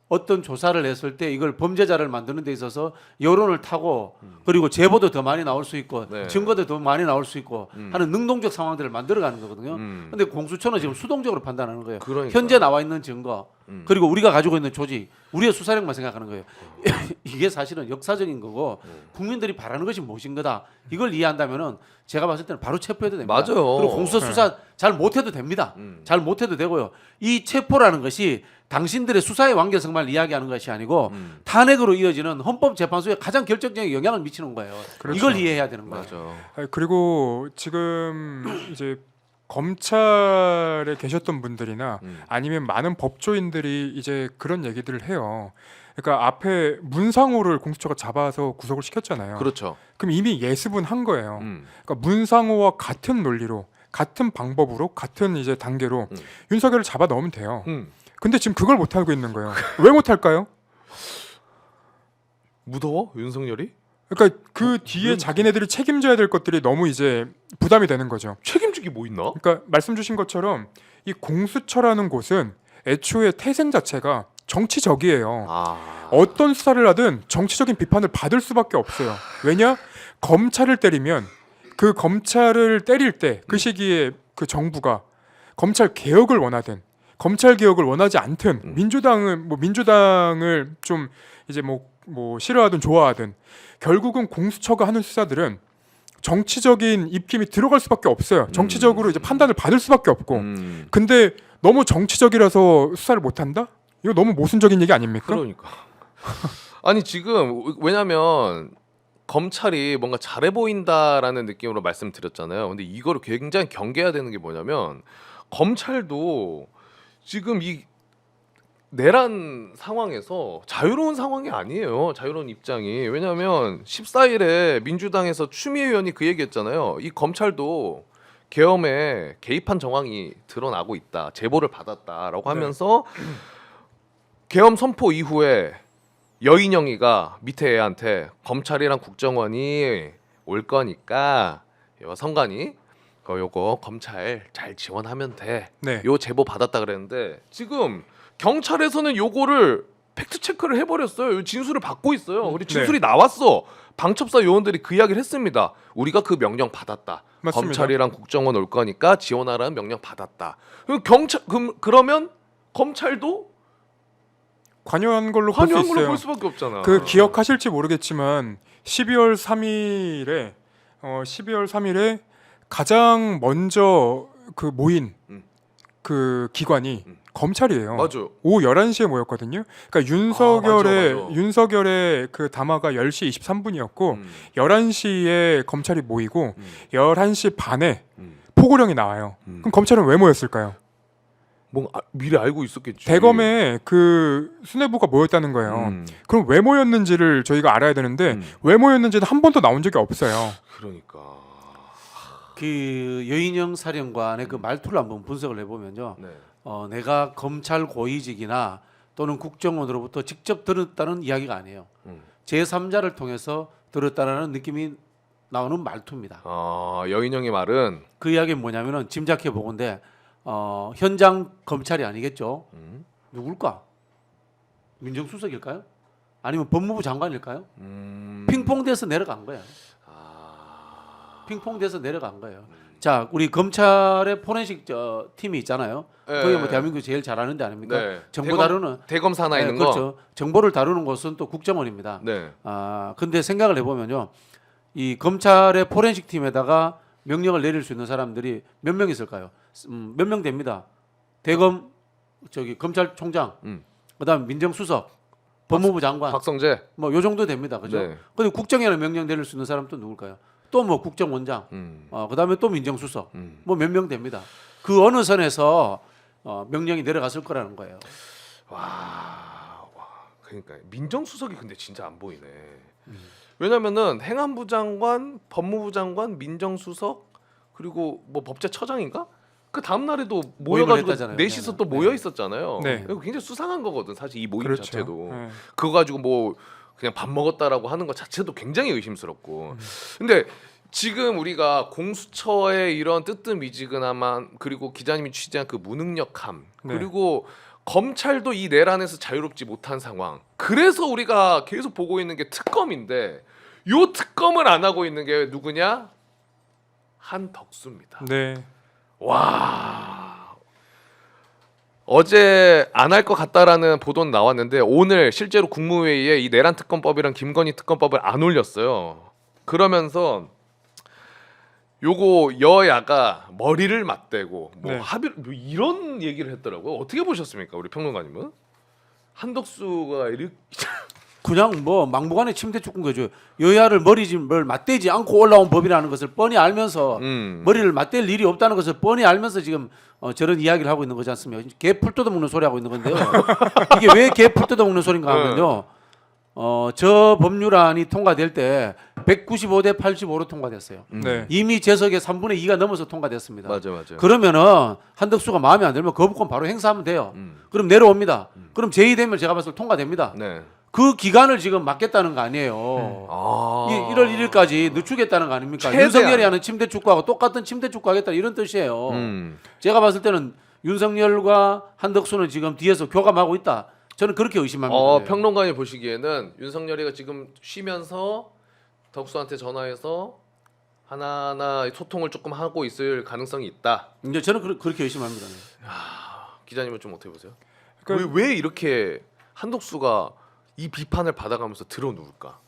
어떤 조사를 했을 때 이걸 범죄자를 만드는 데 있어서 여론을 타고 그리고 제보도 더 많이 나올 수 있고
네.
증거도 더 많이 나올 수 있고 하는 능동적 상황들을 만들어가는 거거든요. 근데 공수처는 지금 수동적으로 판단하는 거예요.
그러니까.
현재 나와 있는 증거 그리고 우리가 가지고 있는 조직 우리의 수사력만 생각하는 거예요. 이게 사실은 역사적인 거고 국민들이 바라는 것이 무엇인 거다. 이걸 이해한다면은 제가 봤을 때는 바로 체포해도 됩니다.
맞아요.
그리고 공수처 수사 잘 못해도 됩니다. 잘 못해도 되고요. 이 체포라는 것이 당신들의 수사의 완결성만 이야기하는 것이 아니고 탄핵으로 이어지는 헌법재판소에 가장 결정적인 영향을 미치는 거예요.
그렇죠.
이걸 이해해야 되는 거예요.
맞아.
그리고 지금 이제 검찰에 계셨던 분들이나 아니면 많은 법조인들이 이제 그런 얘기들을 해요. 그러니까 앞에 문상호를 공수처가 잡아서 구속을 시켰잖아요.
그렇죠.
그럼 이미 예습은 한 거예요. 그러니까 문상호와 같은 논리로, 같은 방법으로, 같은 이제 단계로 윤석열을 잡아 넣으면 돼요. 근데 지금 그걸 못 하고 있는 거예요. 왜 못 할까요?
무더워? 윤석열이?
그러니까 그 뒤에 자기네들이 책임져야 될 것들이 너무 이제 부담이 되는 거죠.
책임지기 뭐 있나?
그러니까 말씀 주신 것처럼 이 공수처라는 곳은 애초에 태생 자체가 정치적이에요. 어떤 수사를 하든 정치적인 비판을 받을 수밖에 없어요. 왜냐? 검찰을 때리면 그 검찰을 때릴 때 그 시기에 그 정부가 검찰 개혁을 원하든 검찰 개혁을 원하지 않든 민주당을 좀 이제 뭐 싫어하든 좋아하든 결국은 공수처가 하는 수사들은 정치적인 입김이 들어갈 수밖에 없어요. 정치적으로 이제 판단을 받을 수밖에 없고. 근데 너무 정치적이라서 수사를 못 한다? 이거 너무 모순적인 얘기 아닙니까?
그러니까. 아니 지금 왜냐면 검찰이 뭔가 잘해 보인다라는 느낌으로 말씀드렸잖아요. 근데 이거를 굉장히 경계해야 되는 게 뭐냐면 검찰도 지금 이 내란 상황에서 자유로운 상황이 아니에요. 자유로운 입장이. 왜냐하면 14일에 민주당에서 추미애 의원이 그 얘기했잖아요. 이 검찰도 계엄에 개입한 정황이 드러나고 있다. 제보를 받았다라고 하면서 계엄 선포 이후에 여인영이가 밑에 애한테 검찰이랑 국정원이 올 거니까 요 선관위 요거 검찰 잘 지원하면 돼.
네.
요 제보 받았다 그랬는데 지금 경찰에서는 요거를 팩트 체크를 해버렸어요. 요 진술을 받고 있어요. 그리고 진술이 나왔어. 방첩사 요원들이 그 이야기를 했습니다. 우리가 그 명령 받았다.
맞습니다.
검찰이랑 국정원 올 거니까 지원하라는 명령 받았다. 그러면 검찰도
관여한 걸로 볼 수
관여한 걸로
있어요.
볼 수밖에 없잖아.
그 기억하실지 모르겠지만 12월 3일에 가장 먼저 그 모인 그 기관이 검찰이에요.
맞아요.
오후 11시에 모였거든요. 그러니까
맞아.
윤석열의 그 담화가 10시 23분이었고 11시에 검찰이 모이고 11시 반에 포고령이 나와요. 그럼 검찰은 왜 모였을까요?
미리 알고 있었겠지.
대검에 그 수뇌부가 모였다는 거예요. 그럼 왜 모였는지를 저희가 알아야 되는데 왜 모였는지는 한 번도 나온 적이 없어요.
그러니까.
그 여인영 사령관의 그 말투를 한번 분석을 해보면요.
네.
내가 검찰 고위직이나 또는 국정원으로부터 직접 들었다는 이야기가 아니에요. 제3자를 통해서 들었다는 느낌이 나오는 말투입니다.
여인영의 말은
그 이야기는 뭐냐면은 짐작해 보건데 현장 검찰이 아니겠죠. 누굴까? 민정수석일까요? 아니면 법무부 장관일까요? 핑퐁돼서 내려간 거예요. 핑퐁돼서 내려간 거예요. 자, 우리 검찰의 포렌식 팀이 있잖아요.
네.
거기 뭐 대한민국 제일 잘하는 데 아닙니까?
네.
정보 다루는
대검 산하 있는
그렇죠. 정보를 다루는 곳은 또 국정원입니다.
거. 네.
근데 생각을 해보면요, 이 검찰의 포렌식 팀에다가 명령을 내릴 수 있는 사람들이 몇 명 있을까요? 몇 명 됩니다. 대검 검찰총장, 그다음 민정수석, 법무부 장관,
박성재.
뭐 요 정도 됩니다. 그죠?
네.
근데 국정원에 명령 내릴 수 있는 사람 또 누굴까요? 또 뭐 국정원장, 그다음에 또 민정수석, 뭐 몇 명 됩니다. 그 어느 선에서 명령이 내려갔을 거라는 거예요.
그러니까 민정수석이 근데 진짜 안 보이네. 왜냐면은 행안부 장관, 법무부 장관, 민정수석 그리고 뭐 법제처장인가? 그 다음 날에도 모여가지고
했다잖아요.
넷이서
네.
또 모여 있었잖아요.
네.
이거 굉장히 수상한 거거든 사실 이 모임
그렇죠.
자체도.
네.
그거 가지고 뭐 그냥 밥 먹었다라고 하는 것 자체도 굉장히 의심스럽고. 근데 지금 우리가 공수처의 이런 뜨뜻미지근함한 그리고 기자님이 취재한 그 무능력함
네.
그리고 검찰도 이 내란에서 자유롭지 못한 상황. 그래서 우리가 계속 보고 있는 게 특검인데 요 특검을 안 하고 있는 게 누구냐? 한덕수입니다.
네.
와. 어제 안 할 것 같다라는 보도는 나왔는데 오늘 실제로 국무회의에 이 내란 특검법이랑 김건희 특검법을 안 올렸어요. 그러면서 요거 여야가 머리를 맞대고 뭐
네.
합의 뭐 이런 얘기를 했더라고요. 어떻게 보셨습니까, 우리 평론가님은? 한덕수가 이렇게
그냥 뭐 막무가내 침대 쫓은 거죠. 여야를 머리를 맞대지 않고 올라온 법이라는 것을 뻔히 알면서 머리를 맞댈 일이 없다는 것을 뻔히 알면서 지금 저런 이야기를 하고 있는 거지 않습니까? 개 풀 뜯어먹는 소리 하고 있는 건데요. 이게 왜 개 풀 뜯어먹는 소리인가 하면요. 저 법률안이 통과될 때 195대 85로 통과됐어요.
네.
이미 재석의 3분의 2가 넘어서 통과됐습니다.
맞아요.
그러면은 한덕수가 마음에 안 들면 거부권 바로 행사하면 돼요. 그럼 내려옵니다. 그럼 제2되면 제가 봤을 때 통과됩니다.
네.
그 기간을 지금 막겠다는 거 아니에요. 1월 1일까지 늦추겠다는 거 아닙니까?
최대한.
윤석열이 하는 침대 축구하고 똑같은 침대 축구 하겠다 이런 뜻이에요. 제가 봤을 때는 윤석열과 한덕수는 지금 뒤에서 교감하고 있다. 저는 그렇게 의심합니다.
평론가님 보시기에는 윤석열이가 지금 쉬면서 덕수한테 전화해서 하나하나 소통을 조금 하고 있을 가능성이 있다.
이제 저는 그렇게 의심합니다.
기자님은 좀 어떻게 보세요?
그러니까
왜 이렇게 한덕수가 이 비판을 받아가면서 들어누울까?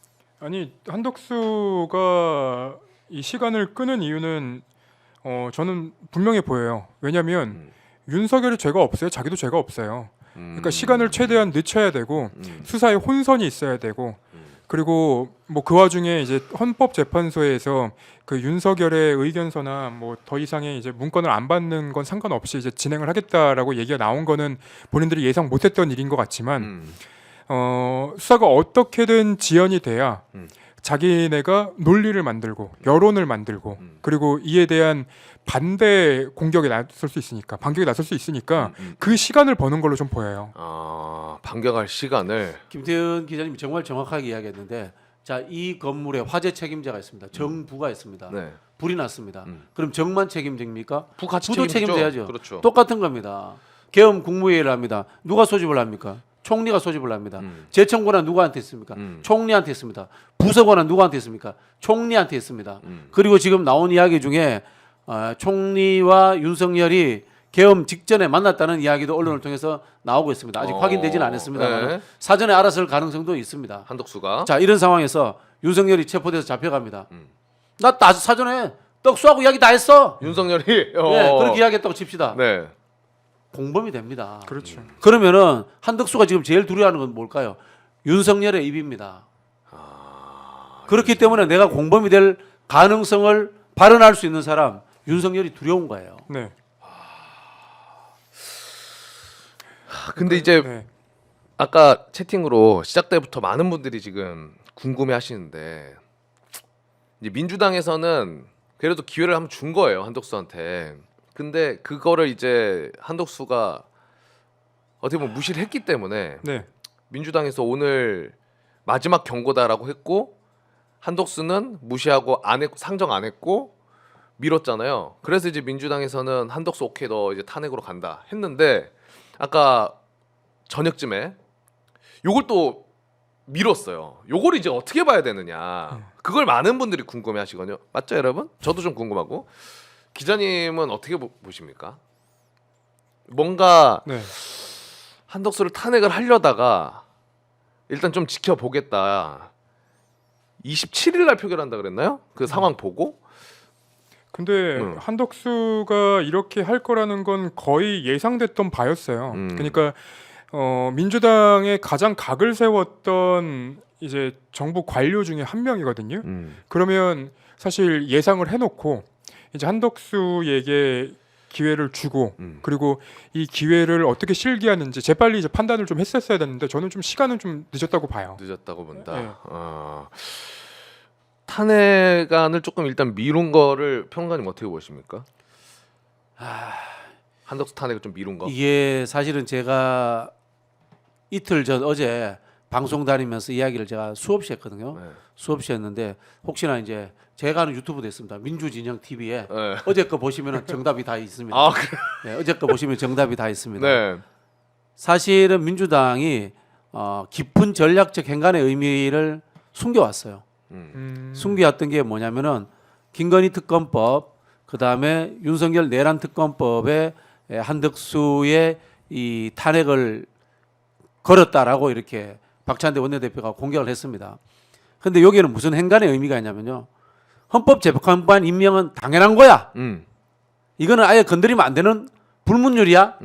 아니 한덕수가 이 시간을 끄는 이유는 저는 분명해 보여요. 왜냐하면 윤석열이 죄가 없어요. 자기도 죄가 없어요. 그러니까 시간을 최대한 늦춰야 되고 수사에 혼선이 있어야 되고 그리고 뭐 그 와중에 이제 헌법재판소에서 그 윤석열의 의견서나 뭐 더 이상의 이제 문건을 안 받는 건 상관없이 이제 진행을 하겠다라고 얘기가 나온 거는 본인들이 예상 못했던 일인 것 같지만 수사가 어떻게든 지연이 돼야 자기네가 논리를 만들고 여론을 만들고 그리고 이에 대한 반대 공격에 나설 수 있으니까 반격에 나설 수 있으니까 그 시간을 버는 걸로 좀 보여요.
아, 반격할 시간을.
김태현 기자님이 정말 정확하게 이야기했는데 자, 이 건물에 화재 책임자가 있습니다. 정부가 있습니다.
네.
불이 났습니다. 그럼 정만 책임집니까?
부 같이
부도
책임지죠?
책임져야죠.
그렇죠.
똑같은 겁니다. 계엄 국무회의를 합니다. 누가 소집을 합니까? 총리가 소집을 합니다. 재청권은 누구한테 있습니까? 총리한테 있습니다. 부서관은 누구한테 있습니까? 총리한테 있습니다. 그리고 지금 나온 이야기 중에 총리와 윤석열이 계엄 직전에 만났다는 이야기도 언론을 통해서 나오고 있습니다. 아직 확인되지는 않았습니다만
네.
사전에 알았을 가능성도 있습니다.
한덕수가.
자, 이런 상황에서 윤석열이 체포돼서 잡혀갑니다. 나 사전에 떡수하고 이야기 다 했어.
윤석열이
네, 그렇게 이야기했다고 칩시다.
네.
공범이 됩니다.
그렇죠.
그러면은 한덕수가 지금 제일 두려워하는 건 뭘까요? 윤석열의 입입니다. 그렇기 때문에 내가 공범이 될 가능성을 발언할 수 있는 사람 윤석열이 두려운 거예요.
네.
근데 이제
네.
아까 채팅으로 시작 때부터 많은 분들이 지금 궁금해하시는데 이제 민주당에서는 그래도 기회를 한번 준 거예요 한덕수한테. 근데 그거를 이제 한덕수가 어떻게 보면 무시를 했기 때문에
네.
민주당에서 오늘 마지막 경고다라고 했고 한덕수는 무시하고 안 했고 상정 안 했고 밀었잖아요. 그래서 이제 민주당에서는 한덕수 오케이 너 이제 탄핵으로 간다 했는데 아까 저녁쯤에 요걸 또 밀었어요. 요걸 이제 어떻게 봐야 되느냐. 그걸 많은 분들이 궁금해 하시거든요. 맞죠, 여러분? 저도 좀 궁금하고. 기자님은 어떻게 보십니까? 뭔가
네.
한덕수를 탄핵을 하려다가 일단 좀 지켜보겠다. 27일 날 표결한다 그랬나요? 그 상황 보고?
근데 한덕수가 이렇게 할 거라는 건 거의 예상됐던 바였어요. 그러니까 민주당의 가장 각을 세웠던 이제 정부 관료 중에 한 명이거든요. 그러면 사실 예상을 해놓고 이제 한덕수에게 기회를 주고 그리고 이 기회를 어떻게 실기하는지 재빨리 이제 판단을 좀 했었어야 됐는데 저는 좀 시간은 좀 늦었다고 봐요.
늦었다고 본다.
네.
탄핵안을 조금 일단 미룬 거를 평론가님 어떻게 보십니까? 한덕수 탄핵을 좀 미룬 거.
이게 사실은 제가 이틀 전 어제 방송 다니면서 이야기를 제가 수없이 했거든요.
네.
수없이 했는데 혹시나 이제 제가 하는 유튜브도 있습니다. 민주진영 TV에
네.
어제 거 보시면 정답이 다 있습니다.
아, 그래.
네, 어제 거 보시면 정답이 다 있습니다.
네.
사실은 민주당이 깊은 전략적 행간의 의미를 숨겨왔어요. 숨겨왔던 게 뭐냐면은 김건희 특검법, 그 다음에 윤석열 내란 특검법에 한덕수의 이 탄핵을 걸었다라고 이렇게 박찬대 원내대표가 공격을 했습니다. 그런데 여기에는 무슨 행간의 의미가 있냐면요. 헌법재판관 임명은 당연한 거야. 이거는 아예 건드리면 안 되는 불문율이야.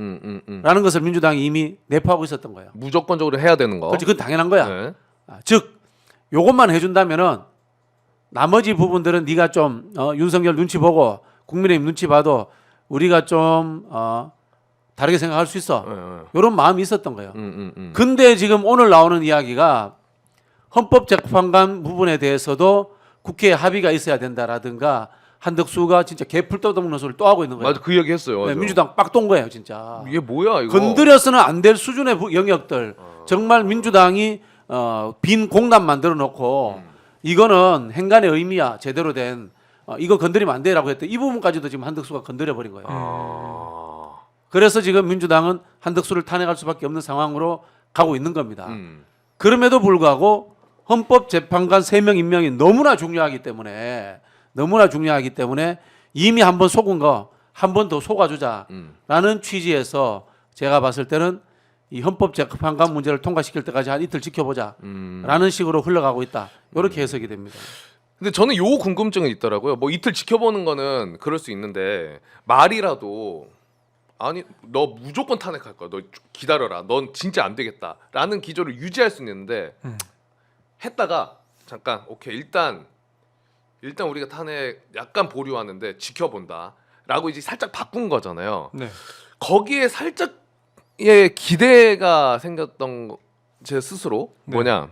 라는 것을 민주당이 이미 내포하고 있었던 거예요.
무조건적으로 해야 되는 거.
그렇지, 그건 당연한 거야.
네.
즉 요것만 해준다면은 나머지 부분들은 네가 좀 윤석열 눈치 보고 국민의힘 눈치 봐도 우리가 좀 다르게 생각할 수 있어. 이런 마음이 있었던 거예요. 근데 지금 오늘 나오는 이야기가 헌법재판관 부분에 대해서도 국회에 합의가 있어야 된다라든가 한덕수가 진짜 개풀 떠먹는 소리를 또 하고 있는 거예요.
맞아, 그 얘기 했어요. 맞아.
네, 민주당 빡돈 거예요, 진짜.
이게 뭐야 이거?
건드려서는 안 될 수준의 영역들. 정말 민주당이 빈 공단 만들어 놓고 이거는 행간의 의미야. 제대로 된 이거 건드리면 안 돼라고 했더니 이 부분까지도 지금 한덕수가 건드려 버린 거예요. 그래서 지금 민주당은 한덕수를 탄핵할 수밖에 없는 상황으로 가고 있는 겁니다. 그럼에도 불구하고 헌법재판관 3명 임명이 너무나 중요하기 때문에 이미 한 번 속은 거 한 번 더 속아주자라는 취지에서 제가 봤을 때는 이 헌법재판관 문제를 통과시킬 때까지 한 이틀 지켜보자라는 식으로 흘러가고 있다. 이렇게 해석이 됩니다.
근데 저는 요 궁금증은 있더라고요. 뭐 이틀 지켜보는 거는 그럴 수 있는데 말이라도 아니 너 무조건 탄핵할 거야. 너 기다려라. 넌 진짜 안 되겠다라는 기조를 유지할 수는 있는데 했다가 잠깐 오케이 일단 우리가 탄핵 약간 보류하는데 지켜본다라고 이제 살짝 바꾼 거잖아요.
네.
거기에 살짝의 기대가 생겼던 제 스스로
네.
뭐냐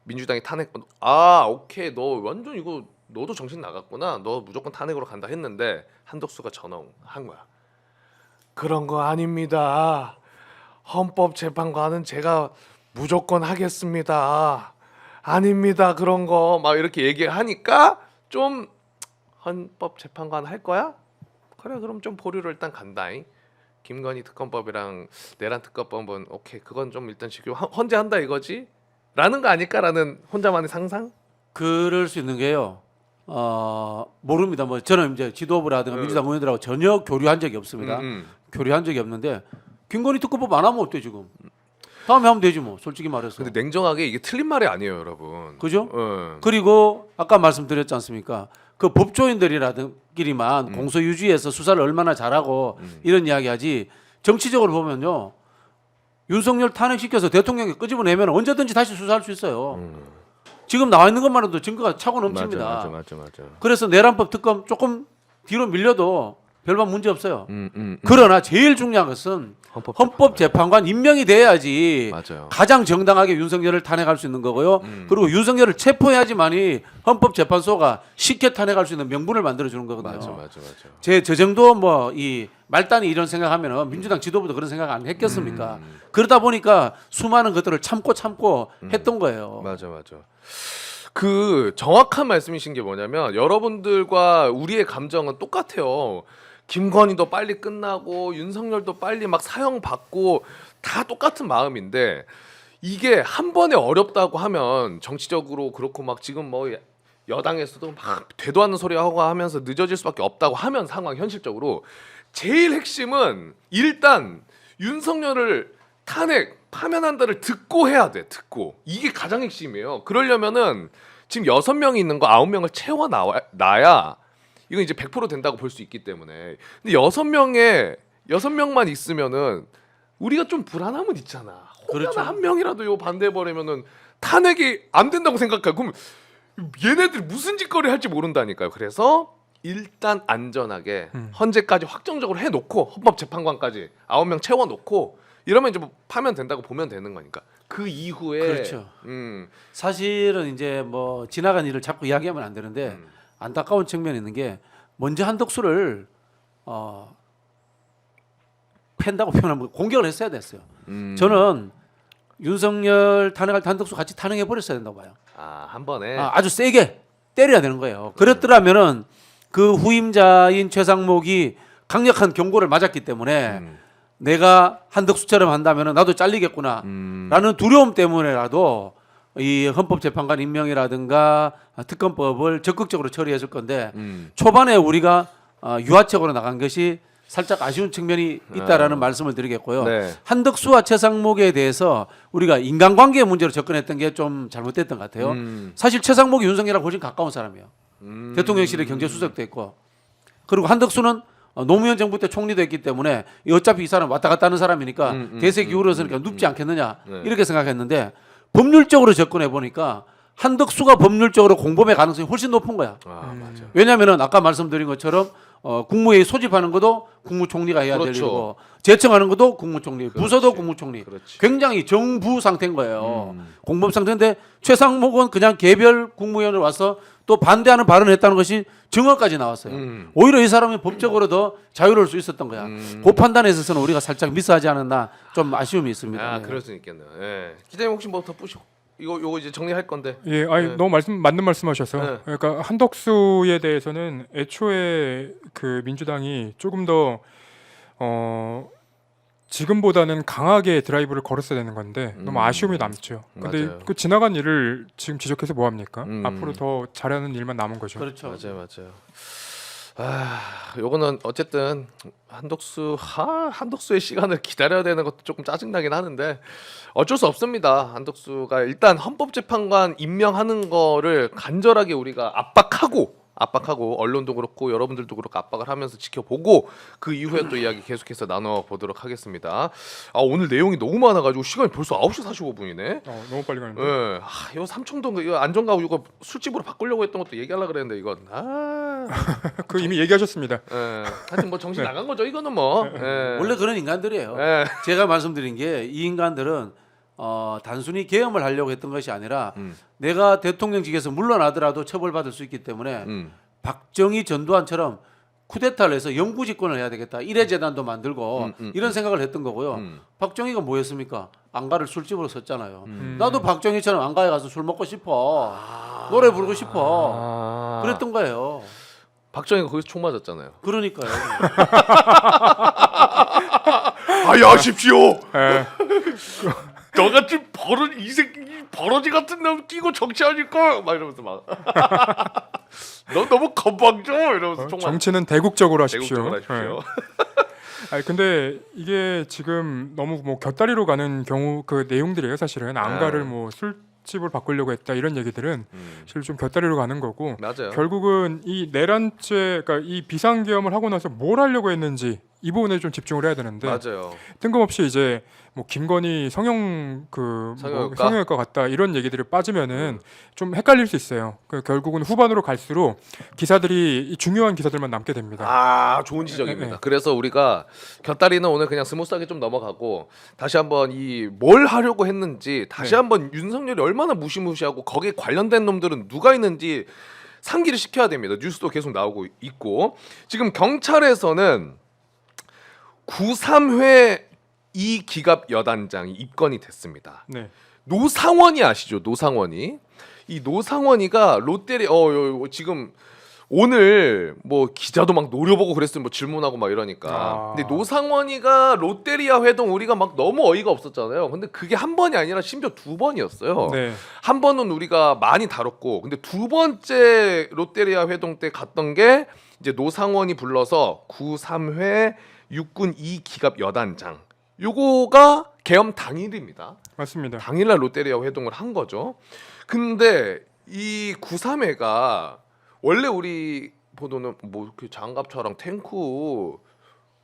민주당이 탄핵 아 오케이 너 완전 이거 너도 정신 나갔구나 너 무조건 탄핵으로 간다 했는데 한덕수가 전화한 거야. 그런 거 아닙니다. 헌법재판관은 제가 무조건 하겠습니다. 아닙니다 그런 거 막 이렇게 얘기하니까 좀 헌법재판관 할 거야? 그래 그럼 좀 보류를 일단 간다잉. 김건희 특검법이랑 내란 특검법은 오케이 그건 좀 일단 지금 헌재한다 이거지? 라는 거 아닐까라는 혼자만의 상상?
그럴 수 있는 게요. 모릅니다. 뭐 저는 이제 지도부라든가 민주당 의원들하고 전혀 교류한 적이 없습니다. 교류한 적이 없는데 김건희 특검법 안 하면 어때 지금? 다음에 하면 되지 뭐. 솔직히 말해서.
근데 냉정하게 이게 틀린 말이 아니에요, 여러분.
그죠?
예.
그리고 아까 말씀드렸지 않습니까? 그 법조인들이라든끼리만 공소 유지해서 수사를 얼마나 잘하고 이런 이야기하지. 정치적으로 보면요. 윤석열 탄핵시켜서 대통령이 끄집어내면 언제든지 다시 수사할 수 있어요. 지금 나와 있는 것만으로도 증거가 차고 넘칩니다.
맞아.
그래서 내란법 특검 조금 뒤로 밀려도 별반 문제 없어요. 그러나 제일 중요한 것은 헌법재판관 임명이 돼야지
맞아요.
가장 정당하게 윤석열을 탄핵할 수 있는 거고요. 그리고 윤석열을 체포해야지만이 헌법재판소가 쉽게 탄핵할 수 있는 명분을 만들어 주는 거거든요.
맞아.
저 정도 뭐 이 말단이 이런 생각하면은 민주당 지도부도 그런 생각 안 했겠습니까? 그러다 보니까 수많은 것들을 참고 했던 거예요.
맞아. 그 정확한 말씀이신 게 뭐냐면 여러분들과 우리의 감정은 똑같아요. 김건희도 빨리 끝나고 윤석열도 빨리 막 사형 받고 다 똑같은 마음인데 이게 한 번에 어렵다고 하면 정치적으로 그렇고 막 지금 뭐 여당에서도 막 되도 않는 소리 하고 하면서 늦어질 수밖에 없다고 하면 상황 현실적으로 제일 핵심은 일단 윤석열을 탄핵 파면한다를 듣고 해야 돼. 듣고 이게 가장 핵심이에요. 그러려면은 지금 6명이 있는 거 9명을 채워 놔야 이건 이제 100% 된다고 볼 수 있기 때문에. 근데 6명만 있으면은 우리가 좀 불안함은 있잖아.
그렇죠.
혹여나 한 명이라도 요 반대해 버리면은 탄핵이 안 된다고 생각해. 그럼 얘네들 무슨 짓거리 할지 모른다니까요. 그래서 일단 안전하게 헌재까지 확정적으로 해놓고 헌법재판관까지 9명 채워놓고 이러면 이제 뭐 파면 된다고 보면 되는 거니까. 그 이후에
그렇죠. 사실은 이제 뭐 지나간 일을 자꾸 이야기하면 안 되는데 안타까운 측면이 있는 게 먼저 한덕수를 팬다고 표현하면 공격을 했어야 됐어요. 저는 윤석열 탄핵할 때 한덕수 같이 탄핵해 버렸어야 된다고 봐요.
한 번에
아주 세게 때려야 되는 거예요. 그랬더라면은 그 후임자인 최상목이 강력한 경고를 맞았기 때문에 내가 한덕수처럼 한다면은 나도 잘리겠구나라는 두려움 때문에라도 이 헌법재판관 임명이라든가 특검법을 적극적으로 처리했을 건데 초반에 우리가 유화책으로 나간 것이 살짝 아쉬운 측면이 있다라는 말씀을 드리겠고요.
네.
한덕수와 최상목에 대해서 우리가 인간관계 문제로 접근했던 게 좀 잘못됐던 것 같아요. 사실 최상목이 윤석열하고 훨씬 가까운 사람이에요. 대통령실의 경제수석도 했고 그리고 한덕수는 노무현 정부 때 총리도 했기 때문에 어차피 이 사람 왔다 갔다 하는 사람이니까 대세 기울어서니까 눕지 않겠느냐 이렇게 생각했는데 법률적으로 접근해 보니까 한덕수가 법률적으로 공범의 가능성이 훨씬 높은 거야.
맞아.
왜냐하면은 아까 말씀드린 것처럼 국무회의 소집하는 것도 국무총리가 해야 될
그렇죠.
일이고 제청하는 것도 국무총리, 부서도
그렇지.
국무총리.
그렇지.
굉장히 정부 상태인 거예요. 공범 상태인데 최상목은 그냥 개별 국무위원으로 와서 또 반대하는 발언을 했다는 것이 증언까지 나왔어요. 오히려 이 사람이 법적으로 더 자유로울 수 있었던 거야. 그 판단에 있어서는 우리가 살짝 미스하지 않았나 좀 아쉬움이 있습니다. 네.
그럴 수 있겠네요. 예. 기자님 혹시 뭐 덧붙이고 요거 이제 정리할 건데.
예, 아니
네.
너무 맞는 말씀하셔서
네.
그러니까 한덕수에 대해서는 애초에 그 민주당이 조금 더 지금보다는 강하게 드라이브를 걸었어야 되는 건데 너무 아쉬움이 남죠. 근데
맞아요.
그 지나간 일을 지금 지적해서 뭐 합니까?
음.
앞으로 더 잘하는 일만 남은 거죠.
그렇죠.
맞아요. 요거는 어쨌든 한덕수의 시간을 기다려야 되는 것도 조금 짜증나긴 하는데 어쩔 수 없습니다. 한덕수가 일단 헌법재판관 임명하는 거를 간절하게 우리가 압박하고 언론도 그렇고 여러분들도 그렇고 압박을 하면서 지켜보고 그 이후에 또 이야기 계속해서 나눠보도록 하겠습니다. 오늘 내용이 너무 많아가지고 시간이 벌써 9시 45분이네.
너무 빨리 가는데.
예. 이거 삼청동 이거 안전가구 이거 술집으로 바꾸려고 했던 것도 얘기하려고 그랬는데 이건
그 이미 얘기하셨습니다.
예. 하여튼 뭐 정신 나간 거죠. 이거는 뭐. 예.
원래 그런 인간들이에요.
예.
제가 말씀드린 게 이 인간들은 단순히 계엄을 하려고 했던 것이 아니라 내가 대통령직에서 물러나더라도 처벌받을 수 있기 때문에 박정희 전두환처럼 쿠데타를 해서 영구집권을 해야 되겠다. 일해재단도 만들고 이런 생각을 했던 거고요. 박정희가 뭐였습니까? 안가를 술집으로 썼잖아요. 나도 박정희처럼 안가에 가서 술 먹고 싶어. 노래 부르고 싶어. 그랬던 거예요.
박정희가 거기서 총 맞았잖아요.
그러니까요.
하십시오.
예.
너같은 이 새끼 버러지 같은 놈 끼고 정치하니까 막 이러면서 막 너 너무 건방져 이러면서 총 맞.
정치는 대국적으로 하십시오.
대국적으로 하십시오.
아니 근데 이게 지금 너무 뭐 곁다리로 가는 경우 그 내용들이에요. 사실은 안가를 뭐 술집을 바꾸려고 했다 이런 얘기들은 사실 좀 곁다리로 가는 거고
맞아요.
결국은 이 내란죄 그러니까 이 비상계엄을 하고 나서 뭘 하려고 했는지 이 부분에 좀 집중을 해야 되는데
맞아요.
뜬금없이 이제 뭐 김건희 성형 뭐 성형외과 같다 이런 얘기들이 빠지면은 좀 헷갈릴 수 있어요. 결국은 후반으로 갈수록 기사들이 이 중요한 기사들만 남게 됩니다.
좋은 지적입니다.
네.
그래서 우리가 곁다리는 오늘 그냥 스무스하게 좀 넘어가고 다시 한번 이 뭘 하려고 했는지 다시
네.
한번 윤석열이 얼마나 무시무시하고 거기에 관련된 놈들은 누가 있는지 상기를 시켜야 됩니다. 뉴스도 계속 나오고 있고 지금 경찰에서는 93회 이기갑 여단장이 입건이 됐습니다.
네.
노상원이 아시죠? 노상원이 이 노상원이가 롯데리 지금 오늘 뭐 기자도 막 노려보고 그랬으면 뭐 질문하고 막 이러니까 근데 노상원이가 롯데리아 회동 우리가 막 너무 어이가 없었잖아요. 근데 그게 한 번이 아니라 심지어 두 번이었어요.
네.
한 번은 우리가 많이 다뤘고 근데 두 번째 롯데리아 회동 때 갔던 게 이제 노상원이 불러서 93회 육군 2기갑 여단장 요거가 계엄 당일입니다.
맞습니다.
당일날 롯데리아 회동을 한 거죠. 근데 이 93회가 원래 우리 보도는 뭐 이렇게 장갑차랑 탱크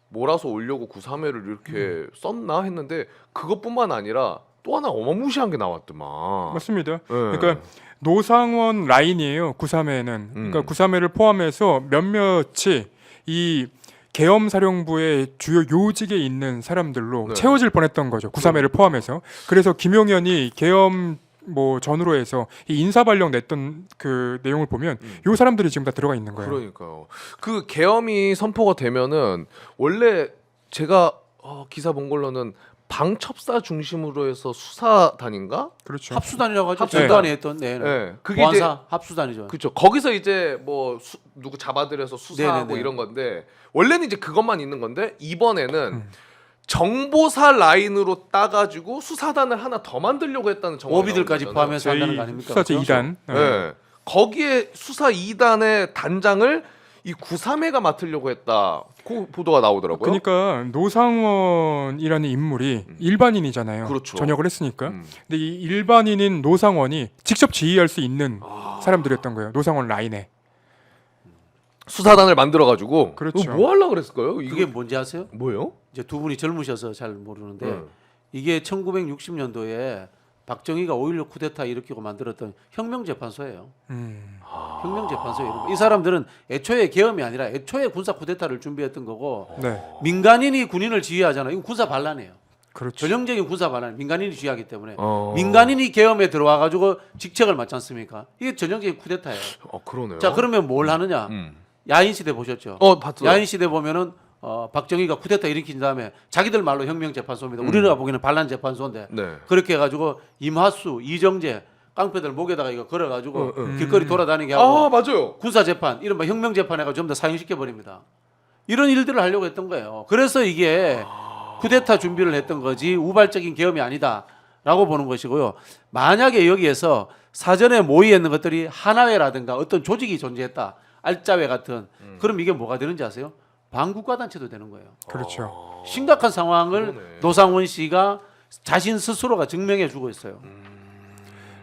몰아서 오려고 93회를 이렇게 썼나 했는데 그것뿐만 아니라 또 하나 어마무시한 게 나왔더만.
맞습니다.
네.
그러니까 노상원 라인이에요. 93회는. 그러니까 93회를 포함해서 몇몇이 이 계엄 사령부의 주요 요직에 있는 사람들로
네.
채워질 뻔했던 거죠. 93회를 포함해서. 그래서 김용현이 계엄 뭐 전후로 해서 이 인사 발령 냈던 그 내용을 보면 요 사람들이 지금 다 들어가 있는 거예요.
그러니까요. 그 계엄이 선포가 되면은 원래 제가 기사 본 걸로는 방첩사 중심으로 해서 수사단인가?
그렇죠.
합수단이라고 하죠.
합수단.
전두환이 했던
네. 그게 이제
보안사 합수단이죠.
그렇죠. 거기서 이제 뭐 누구 잡아들여서 수사하고
네네네.
이런 건데 원래는 이제 그것만 있는 건데 이번에는 정보사 라인으로 따가지고 수사단을 하나 더 만들려고 했다는 정황이
오비들까지
나오는 거잖아요.
포함해서 한다는 거 아닙니까?
수사제
그렇죠?
2단.
네. 거기에 수사 2단의 단장을 이 93회가 맡으려고 했다. 그 보도가 나오더라고요.
그러니까 노상원이라는 인물이 일반인이잖아요.
그렇죠.
전역을 했으니까. 근데 이 일반인인 노상원이 직접 지휘할 수 있는 사람들이었던 거예요. 노상원 라인에.
수사단을 만들어 가지고
그렇죠.
뭐 하려고 그랬을까요?
그게 뭔지 아세요?
뭐예요?
이제 두 분이 젊으셔서 잘 모르는데
네.
이게 1960년도에 박정희가 5.16 쿠데타 일으키고 만들었던 혁명재판소예요. 혁명재판소예요. 이 사람들은 애초에 계엄이 아니라 애초에 군사 쿠데타를 준비했던 거고
네.
민간인이 군인을 지휘하잖아요. 이건 군사 반란이에요.
그렇죠.
전형적인 군사 반란, 민간인이 지휘하기 때문에
어.
민간인이 계엄에 들어와 가지고 직책을 맡지 않습니까? 이게 전형적인 쿠데타예요.
그러네요.
자, 그러면 뭘 하느냐? 야인 시대 보셨죠?
봤죠.
야인 시대 보면은 박정희가 쿠데타 일으킨 다음에 자기들 말로 혁명재판소입니다. 우리가 보기에는 반란재판소인데
네.
그렇게 해가지고 임하수, 이정재 깡패들 목에다가 이거 걸어가지고 길거리 돌아다니게 하고
맞아요.
군사재판, 이른바 혁명재판 해가지고 전부 다 사형시켜 버립니다. 이런 일들을 하려고 했던 거예요. 그래서 이게 쿠데타 준비를 했던 거지 우발적인 계엄이 아니다라고 보는 것이고요. 만약에 여기에서 사전에 모의했는 것들이 하나회라든가 어떤 조직이 존재했다. 알짜회 같은 그럼 이게 뭐가 되는지 아세요? 반국가 단체도 되는 거예요.
그렇죠.
심각한 상황을
그러네.
노상원 씨가 자신 스스로가 증명해 주고 있어요.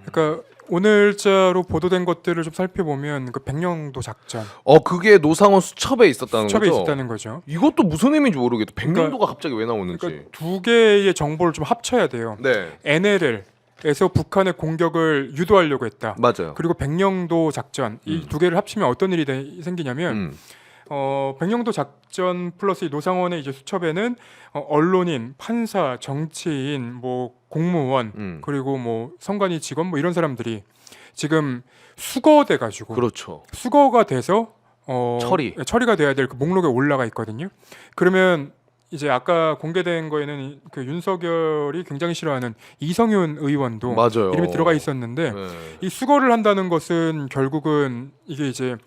그러니까 오늘자로 보도된 것들을 좀 살펴보면 그 백령도 작전
그게 노상원 수첩에 있었다는
수첩에
거죠?
있었다는 거죠.
이것도 무슨 의미인지 모르겠다. 백령도가 갑자기 왜 나오는지.
그러니까 두 개의 정보를 좀 합쳐야 돼요.
네,
NLL에서 북한의 공격을 유도하려고 했다.
맞아요.
그리고 백령도 작전 이 두 개를 합치면 어떤 일이 생기냐면 백령도 작전 플러스 이 노상원의 이제 수첩에는 언론인, 판사, 정치인, 뭐 공무원 그리고 뭐 선관위 직원 뭐 이런 사람들이 지금 수거돼 가지고
그렇죠.
수거가 돼서 처리가 돼야 될 그 목록에 올라가 있거든요. 그러면 이제 아까 공개된 거에는 그 윤석열이 굉장히 싫어하는 이성윤 의원도
맞아요.
이름이 들어가 있었는데
네.
이 수거를 한다는 것은 결국은 이게 이제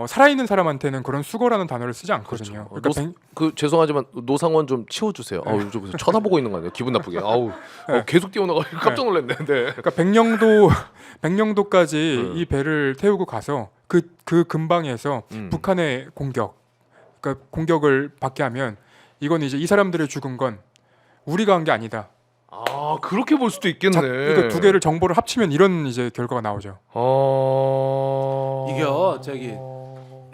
살아있는 사람한테는 그런 수거라는 단어를 쓰지 않거든요.
그렇죠.
그러니까
죄송하지만 노상원 좀 치워주세요. 아우 좀 쳐다보고 있는 거 아니에요? 기분 나쁘게. 아우 계속 뛰어나가 깜짝 놀랐네. 네.
그러니까 백령도까지 이 배를 태우고 가서 그 근방에서 북한의 그러니까 공격을 받게 하면 이건 이제 이 사람들의 죽은 건 우리가 한 게 아니다.
아 그렇게 볼 수도 있겠네.
그러니까 두 개를 정보를 합치면 이런 이제 결과가 나오죠.
이게요 저기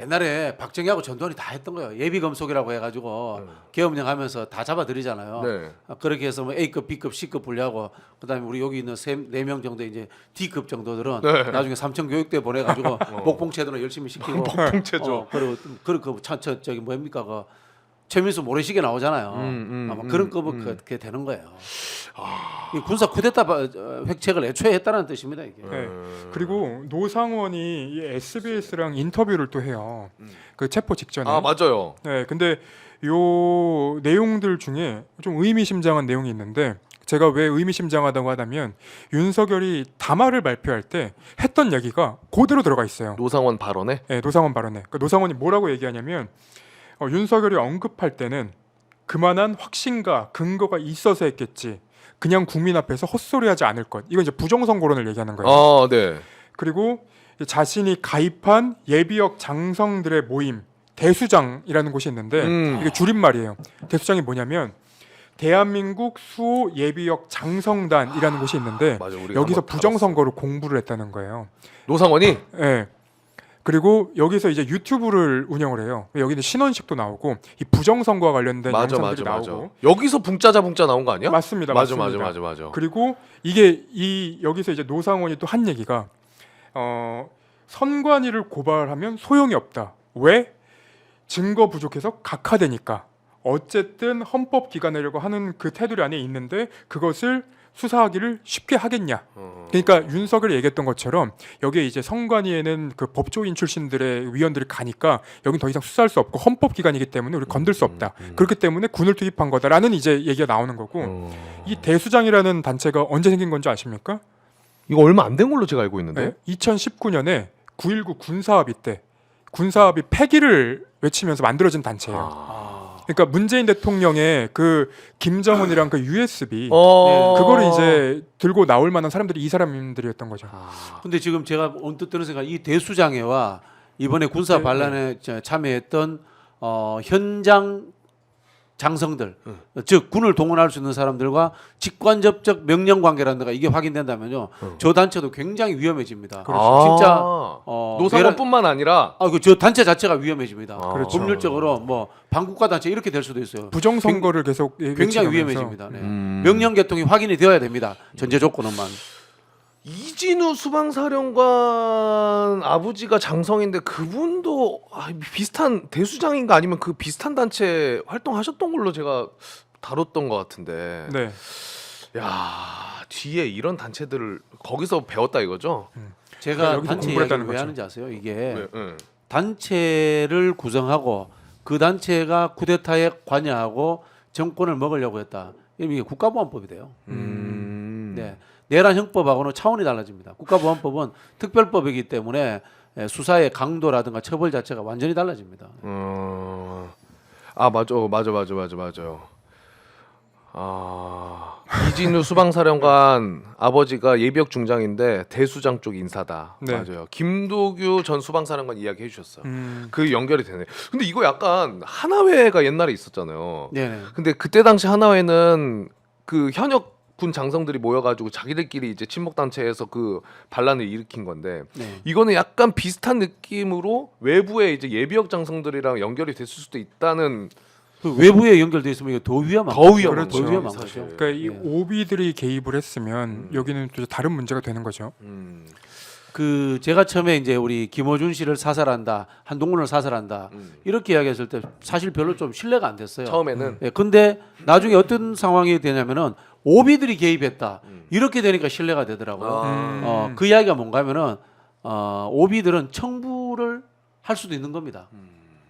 옛날에 박정희하고 전두환이 다 했던 거예요. 예비검속이라고 해가지고 계엄령하면서 다 잡아들이잖아요.
네.
그렇게 해서 뭐 A급, B급, C급 분류하고 그다음에 우리 여기 있는 4명 정도 이제 D급 정도들은
네.
나중에 삼청 교육대 보내가지고 목봉체도나 열심히 시키고
목봉체조.
그리고 저기 뭡니까 그 최민수 모래시계 나오잖아요. 아마 그런 급은 그렇게 되는 거예요. 이 군사 쿠데타 획책을 애초에 했다는 뜻입니다 이게.
네. 그리고 노상원이 이 SBS랑 인터뷰를 또 해요. 그 체포 직전에.
아 맞아요.
네, 근데 요 내용들 중에 좀 의미심장한 내용이 있는데 제가 왜 의미심장하다고 하다면 윤석열이 담화를 발표할 때 했던 얘기가 그대로 들어가 있어요.
노상원 발언에.
네, 노상원 발언에. 그러니까 노상원이 뭐라고 얘기하냐면 윤석열이 언급할 때는 그만한 확신과 근거가 있어서 했겠지. 그냥 국민 앞에서 헛소리하지 않을 것. 이건 이제 부정선거론을 얘기하는 거예요.
아 네.
그리고 자신이 가입한 예비역 장성들의 모임 대수장이라는 곳이 있는데 이게 줄임말이에요. 대수장이 뭐냐면 대한민국 수호 예비역 장성단이라는 곳이 있는데
맞아, 우리가
여기서
한번
부정선거를 공부를 했다는 거예요.
노상원이.
네. 그리고 여기서 이제 유튜브를 운영을 해요. 여기는 신원식도 나오고 이 부정선거와 관련된 영상들이 나오고.
여기서 붕짜자 붕짜 나온 거 아니야?
맞습니다.
맞아.
그리고 이게 여기서 이제 노상원이 또 한 얘기가 선관위를 고발하면 소용이 없다. 왜? 증거 부족해서 각하되니까. 어쨌든 헌법 기관이라고 하는 그 테두리 안에 있는데 그것을 수사하기를 쉽게 하겠냐. 그러니까 윤석열이 얘기했던 것처럼 여기에 이제 선관위에는 그 법조인 출신들의 위원들이 가니까 여긴 더 이상 수사할 수 없고 헌법 기관이기 때문에 우리 건들 수 없다. 그렇기 때문에 군을 투입한 거다라는 이제 얘기가 나오는 거고 이 대수장이라는 단체가 언제 생긴 건지 아십니까?
이거 얼마 안 된 걸로 제가 알고 있는데.
네, 2019년에 9.19 군사합의 때 군사합의 폐기를 외치면서 만들어진 단체예요. 그러니까 문재인 대통령의 그 김정은이랑 그 USB 그거를 이제 들고 나올 만한 사람들이 이 사람들이었던 거죠.
근데 지금 제가 언뜻 드는 생각 이 대수장회와 이번에 군사 반란에 참여했던 현장 장성들 즉 군을 동원할 수 있는 사람들과 직관접적 명령 관계라는 데가 이게 확인된다면요 저 단체도 굉장히 위험해집니다. 진짜
노상원뿐만 아니라
저 단체 자체가 위험해집니다.
그렇죠.
법률적으로 뭐 반국가 단체 이렇게 될 수도 있어요.
부정선거를 계속
굉장히
외치면서.
위험해집니다. 네. 명령 개통이 확인이 되어야 됩니다. 전제 조건은만.
이진우 수방사령관 아버지가 장성인데 그분도 비슷한 대수장인가 아니면 그 비슷한 단체 활동하셨던 걸로 제가 다뤘던 것 같은데.
네.
야 뒤에 이런 단체들을 거기서 배웠다 이거죠?
제가
여기서
단체
공부를
이야기를
했다는
왜
거죠.
하는지 아세요? 이게
네.
단체를 구성하고 그 단체가 쿠데타에 관여하고 정권을 먹으려고 했다. 이게 국가보안법이 돼요. 네. 내란 형법하고는 차원이 달라집니다. 국가보안법은 특별법이기 때문에 수사의 강도라든가 처벌 자체가 완전히 달라집니다.
맞아요. 이진우 수방사령관 아버지가 예비역 중장인데 대수장 쪽 인사다.
네.
맞아요. 김도규 전 수방사령관 이야기 해주셨어요.
음.
그 연결이 되네. 근데 이거 약간 하나회가 옛날에 있었잖아요.
네네.
근데 그때 당시 하나회는 그 현역 군 장성들이 모여가지고 자기들끼리 이제 친목 단체에서 그 반란을 일으킨 건데
네.
이거는 약간 비슷한 느낌으로 외부에 이제 예비역 장성들이랑 연결이 됐을 수도 있다는.
그 외부에 연결돼 있으면 이거 더 위험한
더
거죠.
위험한
더
거죠,
위험한
사실.
거죠.
그러니까 이
네.
오비들이 개입을 했으면 여기는 또 다른 문제가 되는 거죠.
그 제가 처음에 이제 우리 김어준 씨를 사살한다, 한동훈을 사살한다 이렇게 이야기했을 때 사실 별로 좀 신뢰가 안 됐어요.
처음에는
예, 근데 나중에 어떤 상황이 되냐면은 오비들이 개입했다 이렇게 되니까 신뢰가 되더라고요. 그 이야기가 뭔가면은 오비들은 청부를 할 수도 있는 겁니다.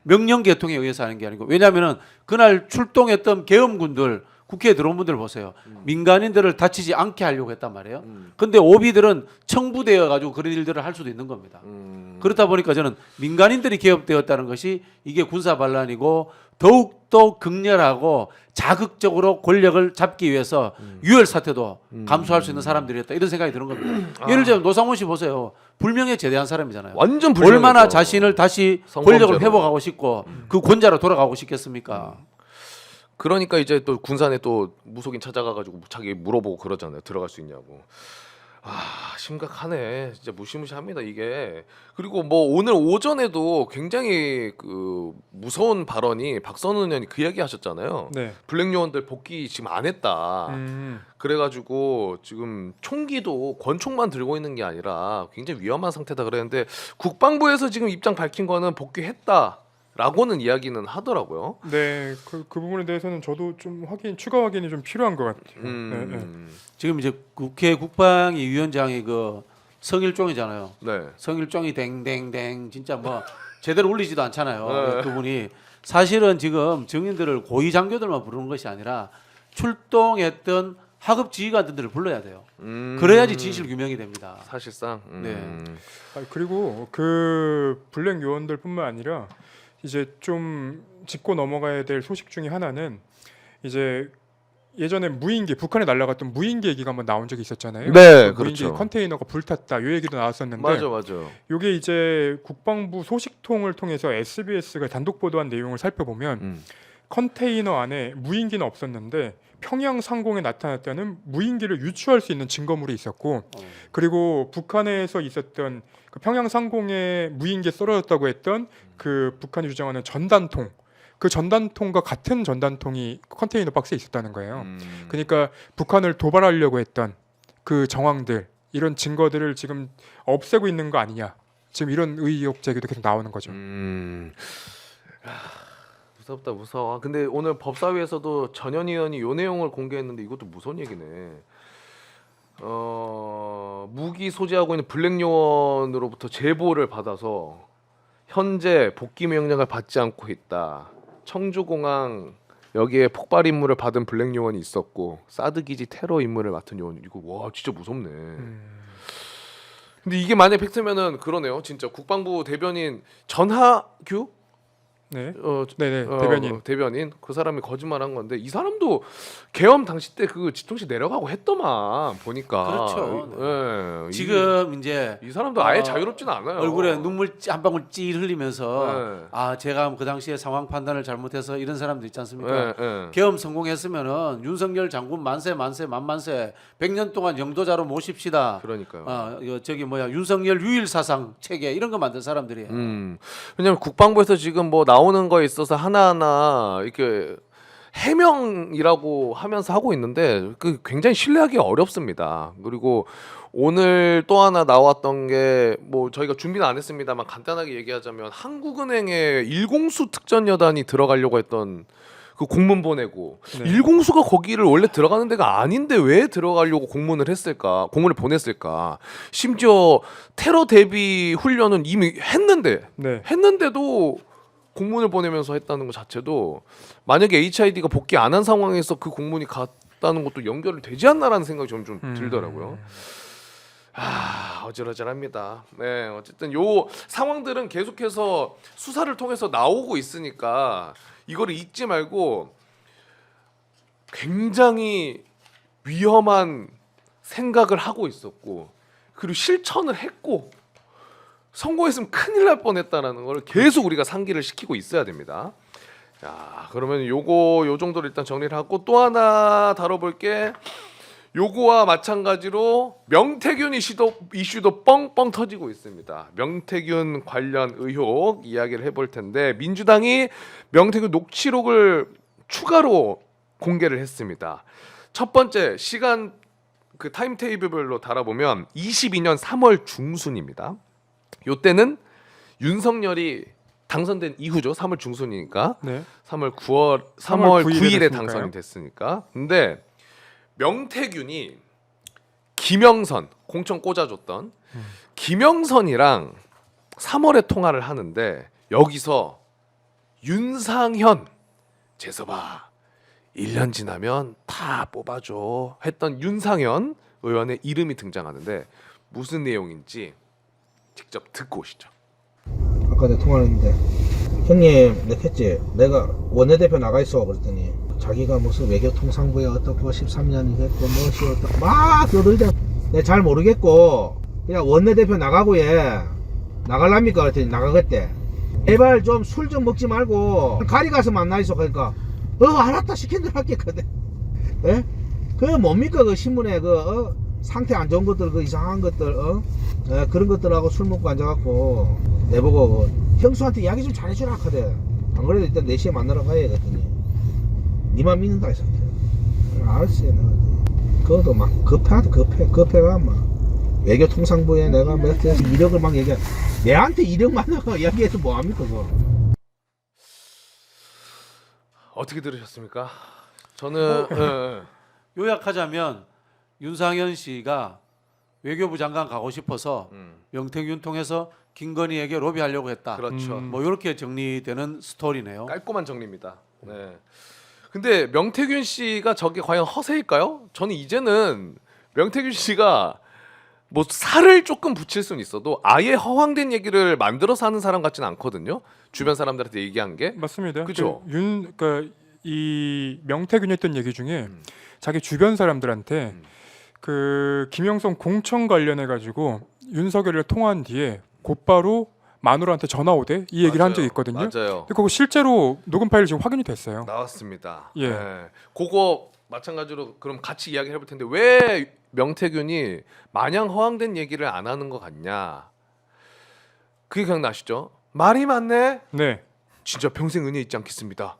명령 개통에 의해서 하는 게 아니고 왜냐하면은 그날 출동했던 계엄군들 국회에 들어온 분들 보세요. 민간인들을 다치지 않게 하려고 했단 말이에요. 근데 오비들은 청부되어 가지고 그런 일들을 할 수도 있는 겁니다. 그렇다 보니까 저는 민간인들이 개업되었다는 것이 이게 군사 반란이고 더욱더 극렬하고 자극적으로 권력을 잡기 위해서 유혈 사태도 감수할 수 있는 사람들이었다 이런 생각이 드는 겁니다. 예를 들면 노상원 씨 보세요. 불명예 제대한 사람이잖아요.
완전 불명예죠.
얼마나 자신을 다시
성범죄로.
권력을 회복하고 싶고 그 권자로 돌아가고 싶겠습니까?
그러니까 이제 또 군산에 또 무속인 찾아가가지고 자기 물어보고 그러잖아요. 들어갈 수 있냐고. 심각하네. 진짜 무시무시합니다 이게. 그리고 뭐 오늘 오전에도 굉장히 그 무서운 발언이 박선우 의원이 그 이야기 하셨잖아요.
네.
블랙 요원들 복귀 지금 안 했다. 그래가지고 지금 총기도 권총만 들고 있는 게 아니라 굉장히 위험한 상태다 그랬는데 국방부에서 지금 입장 밝힌 거는 복귀했다라고는 이야기는 하더라고요.
네, 그 부분에 대해서는 저도 좀 추가 확인이 좀 필요한 것 같아요. 네, 네.
지금 이제 국회 국방위 위원장이 그 성일종이잖아요.
네.
성일종이 댕댕댕 진짜 뭐 제대로 울리지도 않잖아요.
네.
그분이 사실은 지금 증인들을 고위 장교들만 부르는 것이 아니라 출동했던 하급 지휘관들을 불러야 돼요. 그래야지 진실 규명이 됩니다.
사실상.
네.
그리고 그 블랙 요원들뿐만 아니라 이제 좀 짚고 넘어가야 될 소식 중에 하나는 이제 예전에 무인기 북한에 날아갔던 무인기 얘기가 한번 나온 적이 있었잖아요.
네,
그 무인기
그렇죠.
컨테이너가 불탔다 이 얘기도 나왔었는데
맞아.
이게 이제 국방부 소식통을 통해서 SBS가 단독 보도한 내용을 살펴보면 컨테이너 안에 무인기는 없었는데 평양 상공에 나타났다는 무인기를 유추할 수 있는 증거물이 있었고 그리고 북한에서 있었던 그 평양 상공에 무인기에 썰어졌다고 했던 그 북한이 주장하는 전단통 그 전단통과 같은 전단통이 컨테이너 박스에 있었다는 거예요. 그러니까 북한을 도발하려고 했던 그 정황들 이런 증거들을 지금 없애고 있는 거 아니냐 지금 이런 의혹 제기도 계속 나오는 거죠.
무섭다 무서워. 근데 오늘 법사위에서도 전현 의원이 요 내용을 공개했는데 이것도 무서운 얘기네. 무기 소지하고 있는 블랙 요원으로부터 제보를 받아서 현재 복귀 명령을 받지 않고 있다. 청주공항 여기에 폭발 임무를 받은 블랙 요원이 있었고 사드 기지 테러 임무를 맡은 요원. 이거 와 진짜 무섭네. 근데 이게 만약 팩트면은 그러네요. 진짜 국방부 대변인 전하규
네, 네네
대변인 그 사람이 거짓말한 건데 이 사람도 계엄 당시 때 그 지통실 내려가고 했더만 보니까
그렇죠.
예,
지금 이제
이 사람도 아예 자유롭지는 않아요.
얼굴에 눈물 한 방울 찌 흘리면서
네.
제가 그 당시에 상황 판단을 잘못해서 이런 사람들 있지 않습니까?
예.
계엄 성공했으면은 윤석열 장군 만세 만만세 100년 동안 영도자로 모십시다.
그러니까요.
이거 저기 윤석열 유일 사상 체계 이런 거 만든 사람들이에요.
왜냐면 국방부에서 지금 뭐 나오는 거에 있어서 하나하나 이렇게 해명이라고 하면서 하고 있는데 그 굉장히 신뢰하기 어렵습니다. 그리고 오늘 또 하나 나왔던 게 뭐 저희가 준비는 안 했습니다만 간단하게 얘기하자면 한국은행에 일공수 특전여단이 들어가려고 했던 그 공문 보내고
네.
일공수가 거기를 원래 들어가는 데가 아닌데 왜 들어가려고 공문을 보냈을까? 심지어 테러 대비 훈련은 이미 했는데도 공문을 보내면서 했다는 것 자체도 만약에 HID가 복귀 안 한 상황에서 그 공문이 갔다는 것도 연결이 되지 않나라는 생각이 좀 들더라고요. 어질어질합니다. 네, 어쨌든 요 상황들은 계속해서 수사를 통해서 나오고 있으니까 이거를 잊지 말고 굉장히 위험한 생각을 하고 있었고 그리고 실천을 했고 성공했으면 큰일 날 뻔했다라는 걸 계속 우리가 상기를 시키고 있어야 됩니다. 자, 그러면 요 정도로 일단 정리를 하고 또 하나 다뤄볼 게 요거와 마찬가지로 명태균 이슈도 뻥뻥 터지고 있습니다. 명태균 관련 의혹 이야기를 해볼 텐데 민주당이 명태균 녹취록을 추가로 공개를 했습니다. 첫 번째 시간 그 타임테이블별로 달아보면 22년 3월 중순입니다. 요때는 윤석열이 당선된 이후죠. 3월 중순이니까
네.
3월
3월
9일에
9일에
당선이 됐으니까. 근데 명태균이 김영선 공천 꽂아줬던 김영선이랑 3월에 통화를 하는데 여기서 윤상현 재서봐 1년 지나면 다 뽑아줘 했던 윤상현 의원의 이름이 등장하는데 무슨 내용인지 직접 듣고 오시죠.
아까 내가 통화했는데 형님 내가 했지 내가 원내대표 나가 있어 그랬더니 자기가 무슨 외교통상부에 어떻고 13년이 됐고 무엇이 어떻고 막 떠들자 내가 잘 모르겠고 그냥 원내대표 나가고 해 나갈랍니까 그랬더니 나가겠대 제발 좀 술 좀 먹지 말고 가리 가서 만나 있어 그러니까 알았다 시킨 대로 할게 근데 예? 그 뭡니까 그 신문에 그 상태 안 좋은 것들 그 이상한 것들 그런 것들하고 술 먹고 앉아갖고 내보고 형수한테 이야기 좀 잘해주라 하거든 안 그래도 일단 4시에 만나러 가야 그랬더니 니만 믿는다 했어 알았어 그것도 막 급해가 막 외교통상부에 내가 몇 대에서 이력을 막 얘기해 내한테 이력만 이야기해서 뭐합니까 그거
어떻게 들으셨습니까? 저는
요약하자면 윤상현 씨가 외교부 장관 가고 싶어서 명태균 통해서 김건희에게 로비하려고 했다.
그렇죠.
뭐 이렇게 정리되는 스토리네요.
깔끔한 정리입니다. 네. 근데 명태균 씨가 저게 과연 허세일까요? 저는 이제는 명태균 씨가 뭐 살을 조금 붙일 수는 있어도 아예 허황된 얘기를 만들어서 하는 사람 같지는 않거든요. 주변 사람들한테 얘기한 게.
맞습니다.
그죠?
그러니까 이 명태균이 했던 얘기 중에 자기 주변 사람들한테 그 김영선 공천 관련해 가지고 윤석열을 통화한 뒤에 곧바로 마누라한테 전화 오대 이 얘기를 한 적이 있거든요.
맞아요.
근데 그거 실제로 녹음 파일 지금 확인이 됐어요.
나왔습니다.
예.
네. 그거 마찬가지로 그럼 같이 이야기를 해볼 텐데 왜 명태균이 마냥 허황된 얘기를 안 하는 것 같냐? 그게 기억나시죠? 말이 많네.
네.
진짜 평생 은혜 잊지 않겠습니다.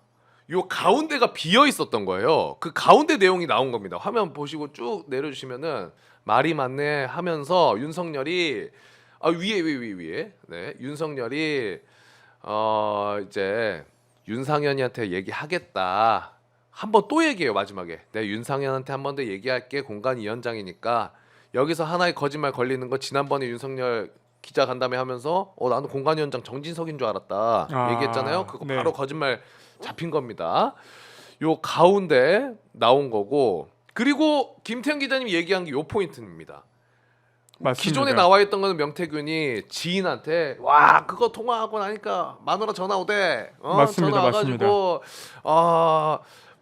요 가운데가 비어 있었던 거예요. 그 가운데 내용이 나온 겁니다. 화면 보시고 쭉 내려주시면은 말이 많네 하면서 윤석열이 위에 네 윤석열이 이제 윤상현이한테 얘기하겠다. 한 번 또 얘기해요 마지막에. 내가 윤상현한테 한 번 더 얘기할게 공관위원장이니까 여기서 하나의 거짓말 걸리는 거 지난번에 윤석열 기자 간담회 하면서 나는 공관위원장 정진석인 줄 알았다 얘기했잖아요. 그거
네.
바로 거짓말 잡힌 겁니다. 요 가운데 나온 거고 그리고 김태형 기자님이 얘기한 게 요 포인트입니다.
맞습니다.
기존에 나와 있던 거는 명태균이 지인한테 와 그거 통화하고 나니까 마누라 전화 오대.
맞습니다.
전화 와가지고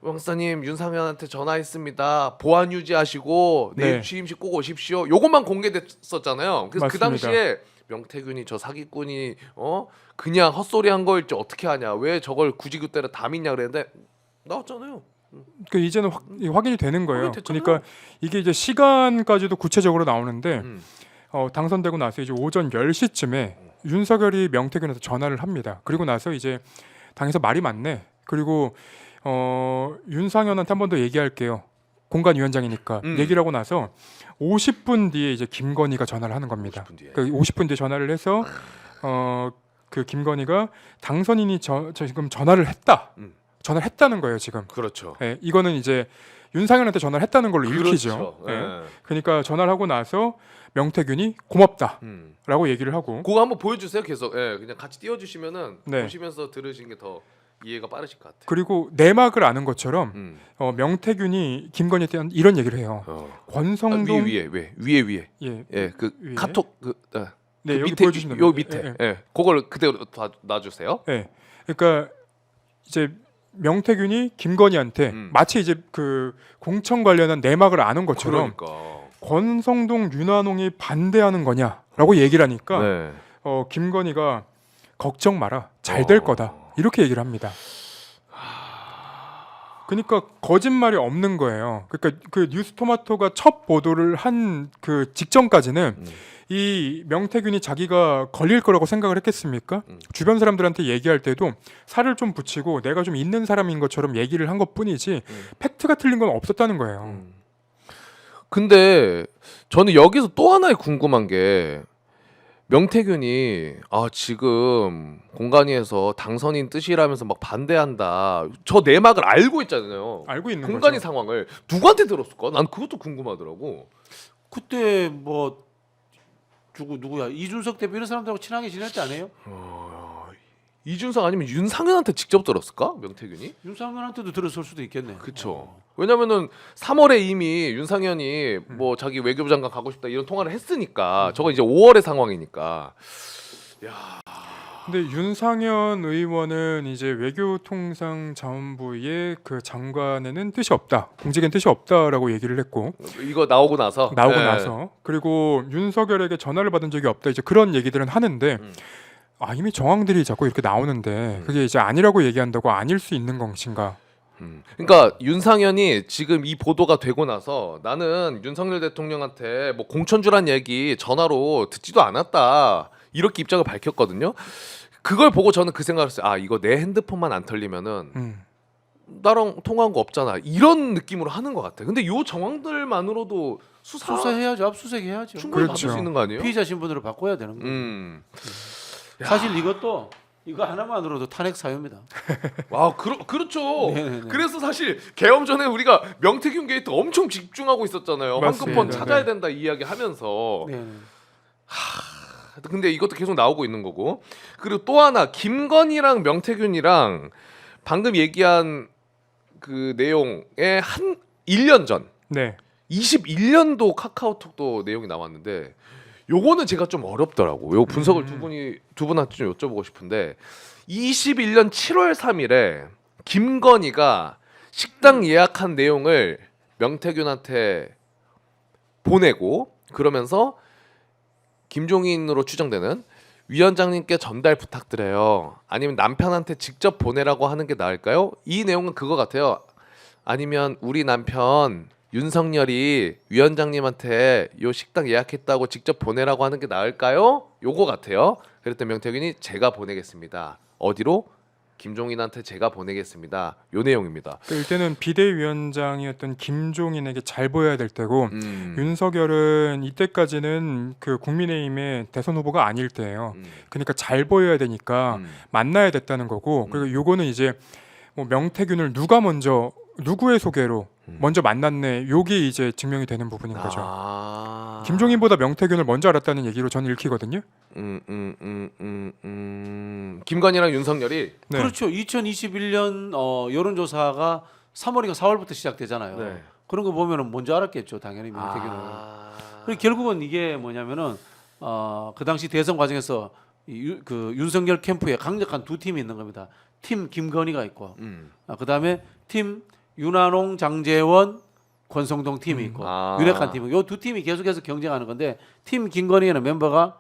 왕사님 윤상현한테 전화했습니다. 보안 유지하시고 내일
네.
취임식 꼭 오십시오. 요것만 공개됐었잖아요. 그래서 그
맞습니다.
당시에 명태균이 저 사기꾼이 그냥 헛소리 한 거일지 어떻게 하냐 왜 저걸 굳이 그때는 다 믿냐 그랬는데 나왔잖아요.
그 이제는 확인이 되는 거예요.
확인이 됐잖아요.
그러니까 이게 이제 시간까지도 구체적으로 나오는데
음.
당선되고 나서 이제 오전 10시쯤에 윤석열이 명태균한테 전화를 합니다. 그리고 나서 이제 당에서 말이 많네. 그리고 윤상현한테 한 번 더 얘기할게요. 공관위원장이니까 얘기를 하고 나서 50분 뒤에 이제 김건희가 전화를 하는 겁니다.
50분 뒤에.
그 50분 뒤에 전화를 해서 그 김건희가 당선인이 지금 전화를 했다. 전화를 했다는 거예요 지금.
그렇죠.
예, 이거는 이제 윤상현한테 전화를 했다는 걸로 읽히죠.
그렇죠.
예.
예.
그러니까 전화를 하고 나서 명태균이 고맙다라고 얘기를 하고
그거 한번 보여주세요. 계속. 예, 그냥 같이 띄워주시면은
네.
보시면서 들으시는 게 더 이해가 빠르실 것 같아요.
그리고 내막을 아는 것처럼 명태균이 김건희한테 이런 얘기를 해요. 권성동
위에
예,
그
위에?
카톡
네,
그
여기
밑에
보여주시면
요
됩니다.
밑에
예,
예, 그걸 그대로 다 놔주세요.
예. 그러니까 이제 명태균이 김건희한테 마치 이제 그 공천 관련한 내막을 아는 것처럼
그러니까.
권성동, 윤한홍이 반대하는 거냐라고 얘기를 하니까
네.
김건희가 걱정 마라, 잘 될 거다 이렇게 얘기를 합니다. 그러니까 거짓말이 없는 거예요. 그러니까 그 뉴스토마토가 첫 보도를 한 그 직전까지는 이 명태균이 자기가 걸릴 거라고 생각을 했겠습니까? 주변 사람들한테 얘기할 때도 살을 좀 붙이고 내가 좀 있는 사람인 것처럼 얘기를 한 것뿐이지 팩트가 틀린 건 없었다는 거예요.
근데 저는 여기서 또 하나의 궁금한 게 명태균이 지금 공간위에서 당선인 뜻이라면서 막 반대한다. 저 내막을 알고 있잖아요.
알고 있는
공간위
거죠.
상황을 누구한테 들었을까? 난 그것도 궁금하더라고.
그때 뭐 누구야 이준석 대표 이런 사람들하고 친하게 지냈지 않아요?
이준석 아니면 윤상현한테 직접 들었을까? 명태균이?
윤상현한테도 들었을 수도 있겠네.
그쵸. 왜냐면은 3월에 이미 윤상현이 뭐 자기 외교부 장관 가고 싶다 이런 통화를 했으니까 저건 이제 5월의 상황이니까.
근데 윤상현 의원은 이제 외교통상자원부의 그 장관에는 뜻이 없다, 공직엔 뜻이 없다라고 얘기를 했고
이거 나오고 나서
나서 그리고 윤석열에게 전화를 받은 적이 없다 이제 그런 얘기들은 하는데 이미 정황들이 자꾸 이렇게 나오는데 그게 이제 아니라고 얘기한다고 아닐 수 있는 것인가?
그러니까 윤상현이 지금 이 보도가 되고 나서 나는 윤석열 대통령한테 뭐 공천주란 얘기 전화로 듣지도 않았다 이렇게 입장을 밝혔거든요. 그걸 보고 저는 그 생각을 했어요. 이거 내 핸드폰만 안 털리면은 나랑 통화한 거 없잖아 이런 느낌으로 하는 것 같아. 근데 요 정황들만으로도
수사해야죠. 압수수색해야죠.
충분히
그렇죠.
받을 수 있는 거 아니에요?
피의자 신분으로 바꿔야 되는 거예요. 사실 이것도 이거 하나만으로도 탄핵 사유입니다.
그렇죠.
네네네.
그래서 사실 개엄 전에 우리가 명태균 게이트 엄청 집중하고 있었잖아요.
맞습니다.
황금폰 찾아야
네.
된다 이야기 하면서.
네.
근데 이것도 계속 나오고 있는 거고. 그리고 또 하나 김건희랑 명태균이랑 방금 얘기한 그 내용의 한 1년 전
네.
21년도 카카오톡도 내용이 나왔는데 요거는 제가 좀 어렵더라고. 요 분석을 두 분한테 좀 여쭤보고 싶은데 21년 7월 3일에 김건희가 식당 예약한 내용을 명태균한테 보내고 그러면서 김종인으로 추정되는 위원장님께 전달 부탁드려요. 아니면 남편한테 직접 보내라고 하는 게 나을까요? 이 내용은 그거 같아요. 아니면 우리 남편 윤석열이 위원장님한테 요 식당 예약했다고 직접 보내라고 하는 게 나을까요? 요거 같아요. 그랬더니 명태균이 제가 보내겠습니다. 어디로? 김종인한테 제가 보내겠습니다. 요 내용입니다.
그러니까 이때는 비대위원장이었던 김종인에게 잘 보여야 될 때고 윤석열은 이때까지는 그 국민의힘의 대선 후보가 아닐 때예요. 그러니까 잘 보여야 되니까 만나야 됐다는 거고 그리고 요거는 이제 뭐 명태균을 누가 먼저 누구의 소개로 먼저 만났네 요게 이제 증명이 되는 부분인 거죠. 김종인보다 명태균을 먼저 알았다는 얘기로 저는 읽히거든요.
김건희랑 윤석열이
네.
그렇죠. 2021년 여론조사가 3월인가 4월부터 시작되잖아요.
네.
그런 거 보면은 먼저 알았겠죠, 당연히 명태균은. 그리고 결국은 이게 뭐냐면은 그 당시 대선 과정에서 그 윤석열 캠프에 강력한 두 팀이 있는 겁니다. 팀 김건희가 있고, 그다음에 팀 윤한홍, 장제원, 권성동 팀이 있고, 윤핵관 팀이. 요 두 팀이 계속해서 경쟁하는 건데 팀 김건희에는 멤버가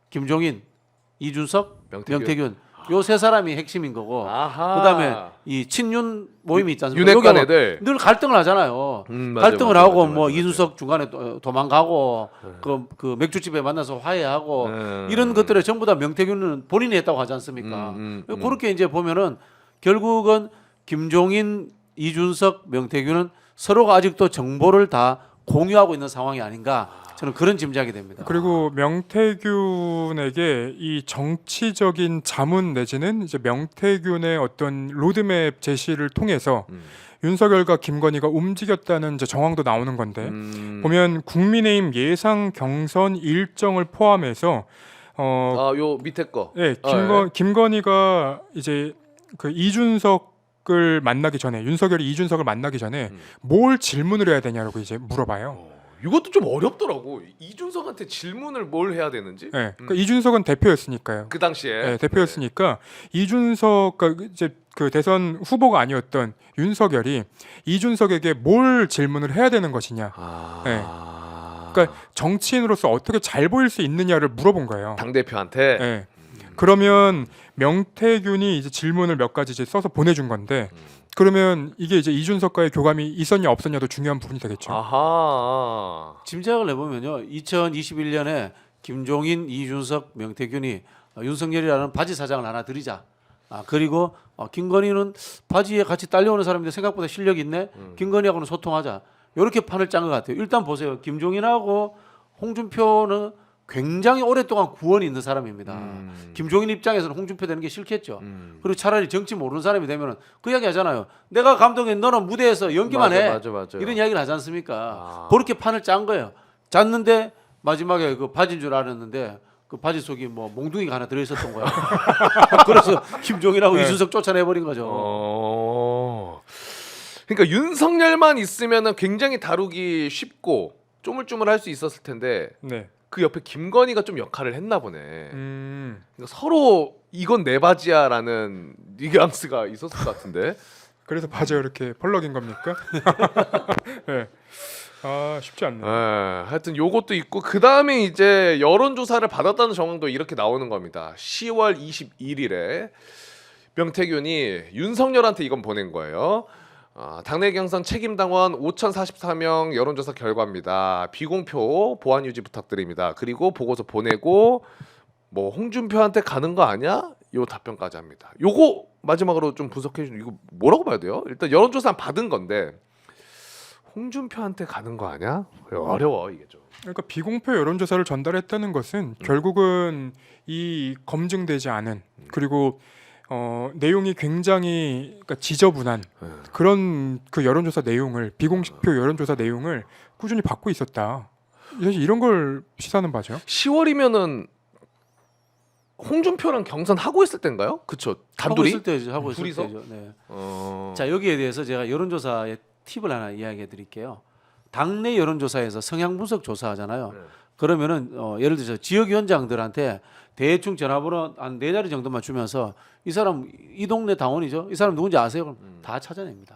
김종인, 이준석, 명태균. 요 세 사람이 핵심인 거고. 그다음에 이 친윤 모임이 있지 않습니까?
윤핵관
여기
애들
늘 갈등을 하잖아요.
맞아,
갈등을
맞아,
하고
맞아,
뭐
맞아,
이준석 중간에 도망가고 그 맥주집에 만나서 화해하고 이런 것들을 전부 다 명태균은 본인이 했다고 하지 않습니까? 그렇게 이제 보면은 결국은 김종인, 이준석, 명태균은 서로가 아직도 정보를 다 공유하고 있는 상황이 아닌가 저는 그런 짐작이 됩니다.
그리고 명태균에게 이 정치적인 자문 내지는 이제 명태균의 어떤 로드맵 제시를 통해서 윤석열과 김건희가 움직였다는 이제 정황도 나오는 건데 보면 국민의힘 예상 경선 일정을 포함해서
요 밑에 거.
예, 김건희가 이제 그 이준석을 만나기 전에 윤석열이 이준석을 만나기 전에 뭘 질문을 해야 되냐라고 이제 물어봐요.
이것도 좀 어렵더라고. 이준석한테 질문을 뭘 해야 되는지.
네, 그러니까 이준석은 대표였으니까요.
그 당시에.
네, 대표였으니까 이준석, 그러니까 이제 그 대선 후보가 아니었던 윤석열이 이준석에게 뭘 질문을 해야 되는 것이냐. 네. 그러니까 정치인으로서 어떻게 잘 보일 수 있느냐를 물어본 거예요.
당 대표한테.
네. 그러면 명태균이 이제 질문을 몇 가지 이제 써서 보내준 건데 그러면 이게 이제 이준석과의 교감이 있었냐 없었냐도 중요한 부분이 되겠죠.
아하.
짐작을 해보면요, 2021년에 김종인, 이준석, 명태균이 윤석열이라는 바지 사장을 하나 드리자. 그리고 김건희는 바지에 같이 딸려오는 사람인데 생각보다 실력이 있네. 김건희하고는 소통하자. 이렇게 판을 짠 것 같아요. 일단 보세요. 김종인하고 홍준표는 굉장히 오랫동안 구원이 있는 사람입니다. 김종인 입장에서는 홍준표 되는 게 싫겠죠. 그리고 차라리 정치 모르는 사람이 되면은 그 이야기 하잖아요. 내가 감독해, 너는 무대에서 연기만 해.
맞아.
이런 이야기를 하지 않습니까? 그렇게 판을 짠 거예요. 짰는데 마지막에 그 바지인 줄 알았는데 그 바지 속이 뭐 몽둥이가 하나 들어있었던 거야. 그래서 김종인하고 이준석 쫓아내버린 거죠.
그러니까 윤석열만 있으면은 굉장히 다루기 쉽고 쪼물쪼물할 수 있었을 텐데
네.
그 옆에 김건희가 좀 역할을 했나 보네. 그러니까 서로 이건 내 바지야라는 뉘앙스가 있었을 것 같은데.
그래서 바지가 이렇게 펄럭인 겁니까? 네. 아 쉽지 않네.
하여튼 요것도 있고 그 다음에 이제 여론조사를 받았다는 정황도 이렇게 나오는 겁니다. 10월 21일에 명태균이 윤석열한테 이건 보낸 거예요. 당내 경선 책임당원 5,044명 여론조사 결과입니다. 비공표 보안 유지 부탁드립니다. 그리고 보고서 보내고 뭐 홍준표한테 가는 거 아니야? 요 답변까지 합니다. 요거 마지막으로 좀 분석해 주시면 이거 뭐라고 봐야 돼요? 일단 여론조사 받은 건데 홍준표한테 가는 거 아니야? 어려워 이게 좀.
그러니까 비공표 여론조사를 전달했다는 것은 결국은 이 검증되지 않은 그리고 내용이 굉장히 그러니까 지저분한 그런 그 여론조사 내용을 비공식표 여론조사 내용을 꾸준히 받고 있었다. 사실 이런 걸 시사하는 바죠.
10월이면은 홍준표랑 경선 하고 있을 때인가요? 그쵸? 단둘이?
하고 있을
둘이서?
때죠. 네.
어...
자, 여기에 대해서 제가 여론조사의 팁을 하나 이야기해 드릴게요. 당내 여론조사에서 성향 분석 조사하잖아요.
네.
그러면은 예를 들어서 지역위원장들한테 대충 전화번호 한 4자리 정도만 주면서 이 사람 이 동네 당원이죠. 이 사람 누군지 아세요? 그럼 다 찾아냅니다.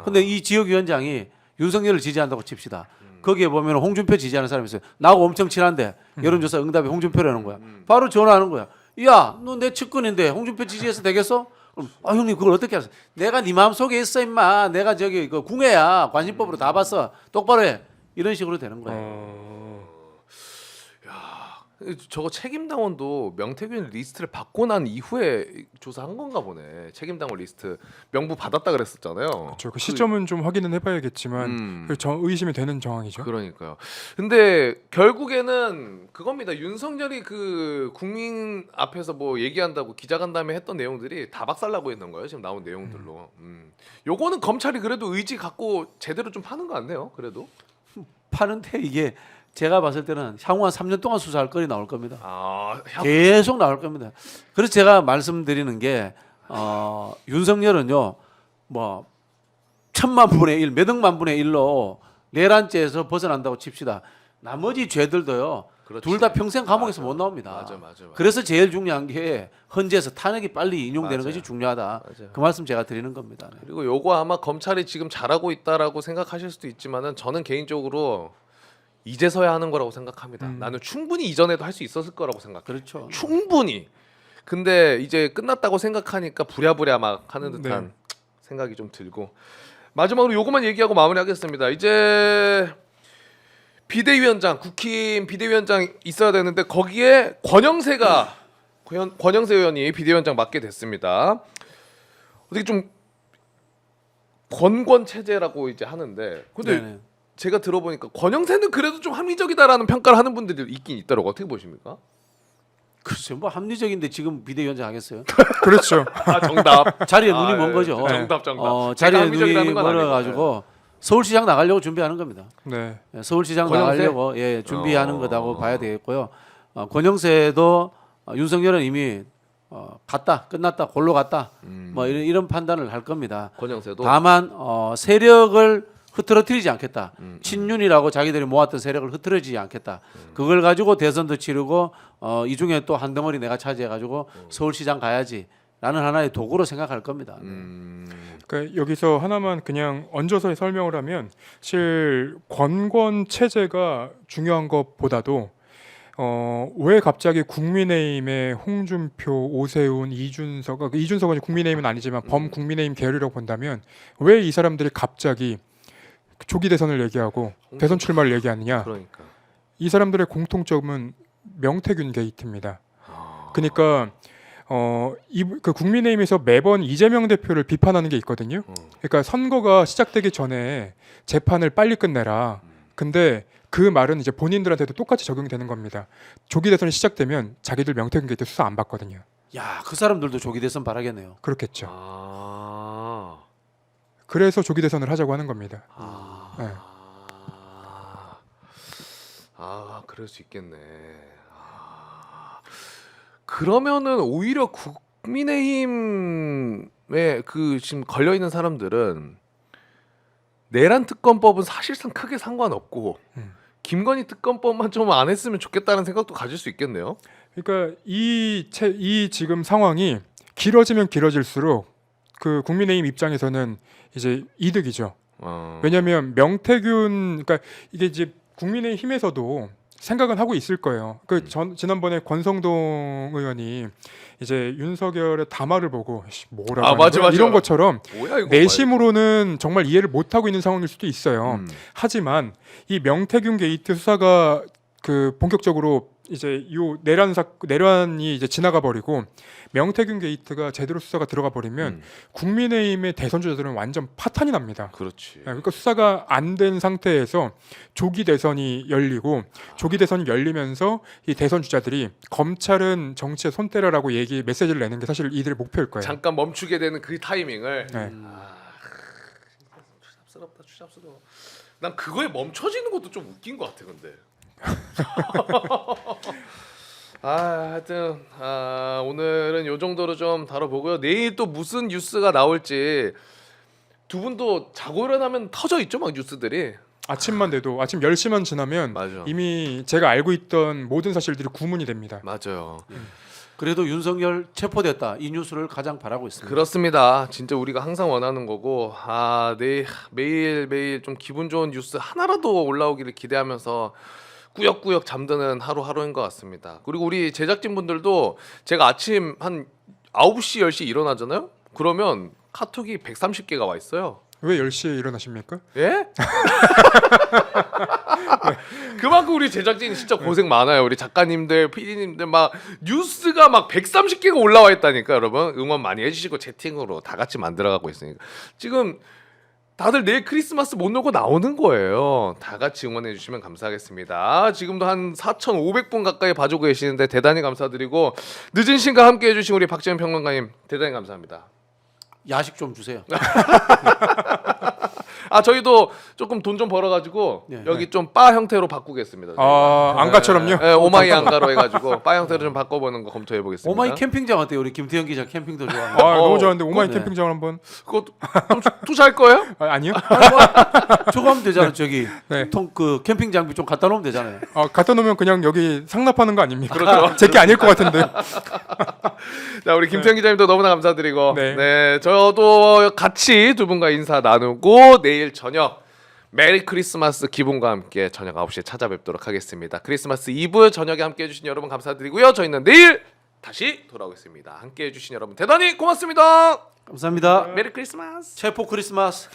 근데 이 지역위원장이 윤석열을 지지한다고 칩시다. 거기에 보면 홍준표 지지하는 사람이 있어요. 나하고 엄청 친한데 여론조사 응답이 홍준표라는 거야. 바로 전화하는 거야. 야, 너 내 측근인데 홍준표 지지해서 되겠어? 그럼, 형님 그걸 어떻게 하세요? 내가 네 마음 속에 있어 임마. 내가 저기 그 궁예야. 관심법으로 다 봤어. 똑바로 해. 이런 식으로 되는 거예요.
저거 책임당원도 명태균 리스트를 받고 난 이후에 조사한 건가 보네. 책임당원 리스트 명부 받았다 그랬었잖아요.
그렇죠. 그 시점은 좀 확인은 해봐야겠지만 의심이 되는 정황이죠.
그러니까요. 근데 결국에는 그겁니다. 윤석열이 그 국민 앞에서 뭐 얘기한다고 기자간담회 했던 내용들이 다 박살나고 있는 거예요. 지금 나온 내용들로. 요거는 검찰이 그래도 의지 갖고 제대로 좀 파는 거 같네요. 그래도.
파는데 이게 제가 봤을 때는 향후 한 3년 동안 수사할 거리 나올 겁니다. 계속 나올 겁니다. 그래서 제가 말씀드리는 게 윤석열은요, 뭐 1000만 분의 1, 몇 억만 분의 1로 내란죄에서 벗어난다고 칩시다. 나머지 죄들도요, 둘 다 평생 감옥에서 못 나옵니다.
맞아.
그래서 제일 중요한 게 헌재에서 탄핵이 빨리 인용되는
맞아요.
것이 중요하다.
맞아요.
그 말씀 제가 드리는 겁니다. 네.
그리고 요거 아마 검찰이 지금 잘하고 있다라고 생각하실 수도 있지만은 저는 개인적으로 이제서야 하는 거라고 생각합니다. 나는 충분히 이전에도 할 수 있었을 거라고 생각해요.
그렇죠.
충분히. 근데 이제 끝났다고 생각하니까 부랴부랴 막 하는 듯한 생각이 좀 들고. 마지막으로 요거만 얘기하고 마무리하겠습니다. 이제 비대위원장, 국힘 비대위원장 있어야 되는데 거기에 권영세 의원이 비대위원장 맡게 됐습니다. 어떻게 좀 권권 체제라고 이제 하는데 근데
네네.
제가 들어보니까 권영세는 그래도 좀 합리적이다라는 평가를 하는 분들이 있긴 있더라고. 어떻게 보십니까?
글쎄요, 뭐 합리적인데 지금 비대위원장 하겠어요?
그렇죠.
정답.
자리에 눈이 먼 거죠.
정답.
자리에
제가
눈이
합리적이라는 건 아니고.
멀어가지고 서울시장 나가려고 준비하는 겁니다.
네.
서울시장
권영세?
나가려고 준비하는 거다고 봐야 되겠고요. 권영세도 윤석열은 이미 갔다, 끝났다, 골로 갔다. 뭐 이런 판단을 할 겁니다.
권영세도.
다만 세력을 흐트러뜨리지 않겠다. 친윤이라고 자기들이 모았던 세력을 흐트러지지 않겠다. 그걸 가지고 대선도 치르고 이 중에 또 한 덩어리 내가 차지해가지고 서울시장 가야지. 하나의 도구로 생각할 겁니다.
그러니까 여기서 하나만 그냥 얹어서 설명을 하면 사실 권권 체제가 중요한 것보다도 왜 갑자기 국민의힘의 홍준표, 오세훈, 이준석, 이준석은 국민의힘은 아니지만 범국민의힘 계열이라고 본다면 왜 이 사람들이 갑자기 조기 대선을 얘기하고 대선 출마를 얘기하느냐?
그러니까.
이 사람들의 공통점은 명태균 게이트입니다. 그러니까 그 국민의힘에서 매번 이재명 대표를 비판하는 게 있거든요. 그러니까 선거가 시작되기 전에 재판을 빨리 끝내라. 근데 그 말은 이제 본인들한테도 똑같이 적용이 되는 겁니다. 조기 대선이 시작되면 자기들 명태균 게이트 수사 안 받거든요.
야, 그 사람들도 조기 대선 바라겠네요.
그렇겠죠.
아.
그래서 조기 대선을 하자고 하는 겁니다. 네.
아, 그럴 수 있겠네. 아. 그러면은 오히려 국민의힘에 그 지금 걸려 있는 사람들은 내란 특검법은 사실상 크게 상관없고 김건희 특검법만 좀 안 했으면 좋겠다는 생각도 가질 수 있겠네요.
그러니까 이 지금 상황이 길어지면 길어질수록 그 국민의힘 입장에서는 이제 이득이죠. 왜냐하면 명태균, 그러니까 이게 이제 국민의힘에서도 생각은 하고 있을 거예요. 그 지난번에 권성동 의원이 이제 윤석열의 담화를 보고 뭐라고 하는
맞아,
거야?
맞아.
이런 것처럼
뭐야 이거?
내심으로는 정말 이해를 못 하고 있는 상황일 수도 있어요. 하지만 이 명태균 게이트 수사가 그 본격적으로 이제 요 내란이 이제 지나가 버리고 명태균 게이트가 제대로 수사가 들어가 버리면 국민의힘의 대선 주자들은 완전 파탄이 납니다.
그렇지.
그러니까 수사가 안 된 상태에서 조기 대선이 열리고 조기 대선이 열리면서 이 대선 주자들이 검찰은 정치에 손 떼라라고 메시지를 내는 게 사실 이들의 목표일 거예요.
잠깐 멈추게 되는 그 타이밍을.
네.
추잡스러워. 난 그거에 멈춰지는 것도 좀 웃긴 것 같아, 근데. 하여튼 오늘은 요 정도로 좀 다뤄보고요. 내일 또 무슨 뉴스가 나올지 두 분도 자고 일어나면 터져 있죠, 막 뉴스들이.
아침만 돼도 아침 10시만 지나면
맞아.
이미 제가 알고 있던 모든 사실들이 구문이 됩니다.
맞아요.
그래도 윤석열 체포됐다. 이 뉴스를 가장 바라고 있습니다.
그렇습니다. 진짜 우리가 항상 원하는 거고 내일 매일 좀 기분 좋은 뉴스 하나라도 올라오기를 기대하면서 꾸역꾸역 잠드는 하루하루인 것 같습니다. 그리고 우리 제작진분들도 제가 아침 한 9시 10시 일어나잖아요. 그러면 카톡이 130개가 와 있어요.
왜 10시에 일어나십니까?
예? 그만큼 우리 제작진이 진짜 고생 많아요. 우리 작가님들, PD님들 막 뉴스가 막 130개가 올라와 있다니까. 여러분 응원 많이 해주시고 채팅으로 다 같이 만들어가고 있으니까 지금 다들 내일 크리스마스 못 놀고 나오는 거예요. 다 같이 응원해 주시면 감사하겠습니다. 지금도 한 4,500분 가까이 봐주고 계시는데 대단히 감사드리고 늦은 시간과 함께 해주신 우리 박지현 평론가님 대단히 감사합니다.
야식 좀 주세요.
저희도 조금 돈 좀 벌어가지고
네.
여기 좀 바 형태로 바꾸겠습니다.
안가처럼요?
네, 오마이 안가로 해가지고 바 형태로 좀 바꿔보는 거 검토해 보겠습니다.
오마이 캠핑장 어때요? 우리 김태형 기자 캠핑도 좋아하는.
너무 좋아하는데 오마이
네.
캠핑장을 한번
그것도 좀 투자할 거예요?
아니요?
저거 하면 되잖아. 저기
네.
그 캠핑 장비 좀 갖다 놓으면 되잖아요.
갖다 놓으면 그냥 여기 상납하는 거 아닙니까?
그렇죠.
제게 아닐 것 같은데.
자, 우리 김태형 기자님도 너무나 감사드리고
네.
저도 같이 두 분과 인사 나누고 내일 저녁 메리 크리스마스 기분과 함께 저녁 9시에 찾아뵙도록 하겠습니다. 크리스마스 이브 저녁에 함께 해주신 여러분 감사드리고요. 저희는 내일 다시 돌아오겠습니다. 함께 해주신 여러분 대단히 고맙습니다.
감사합니다.
메리 크리스마스.
체포 크리스마스.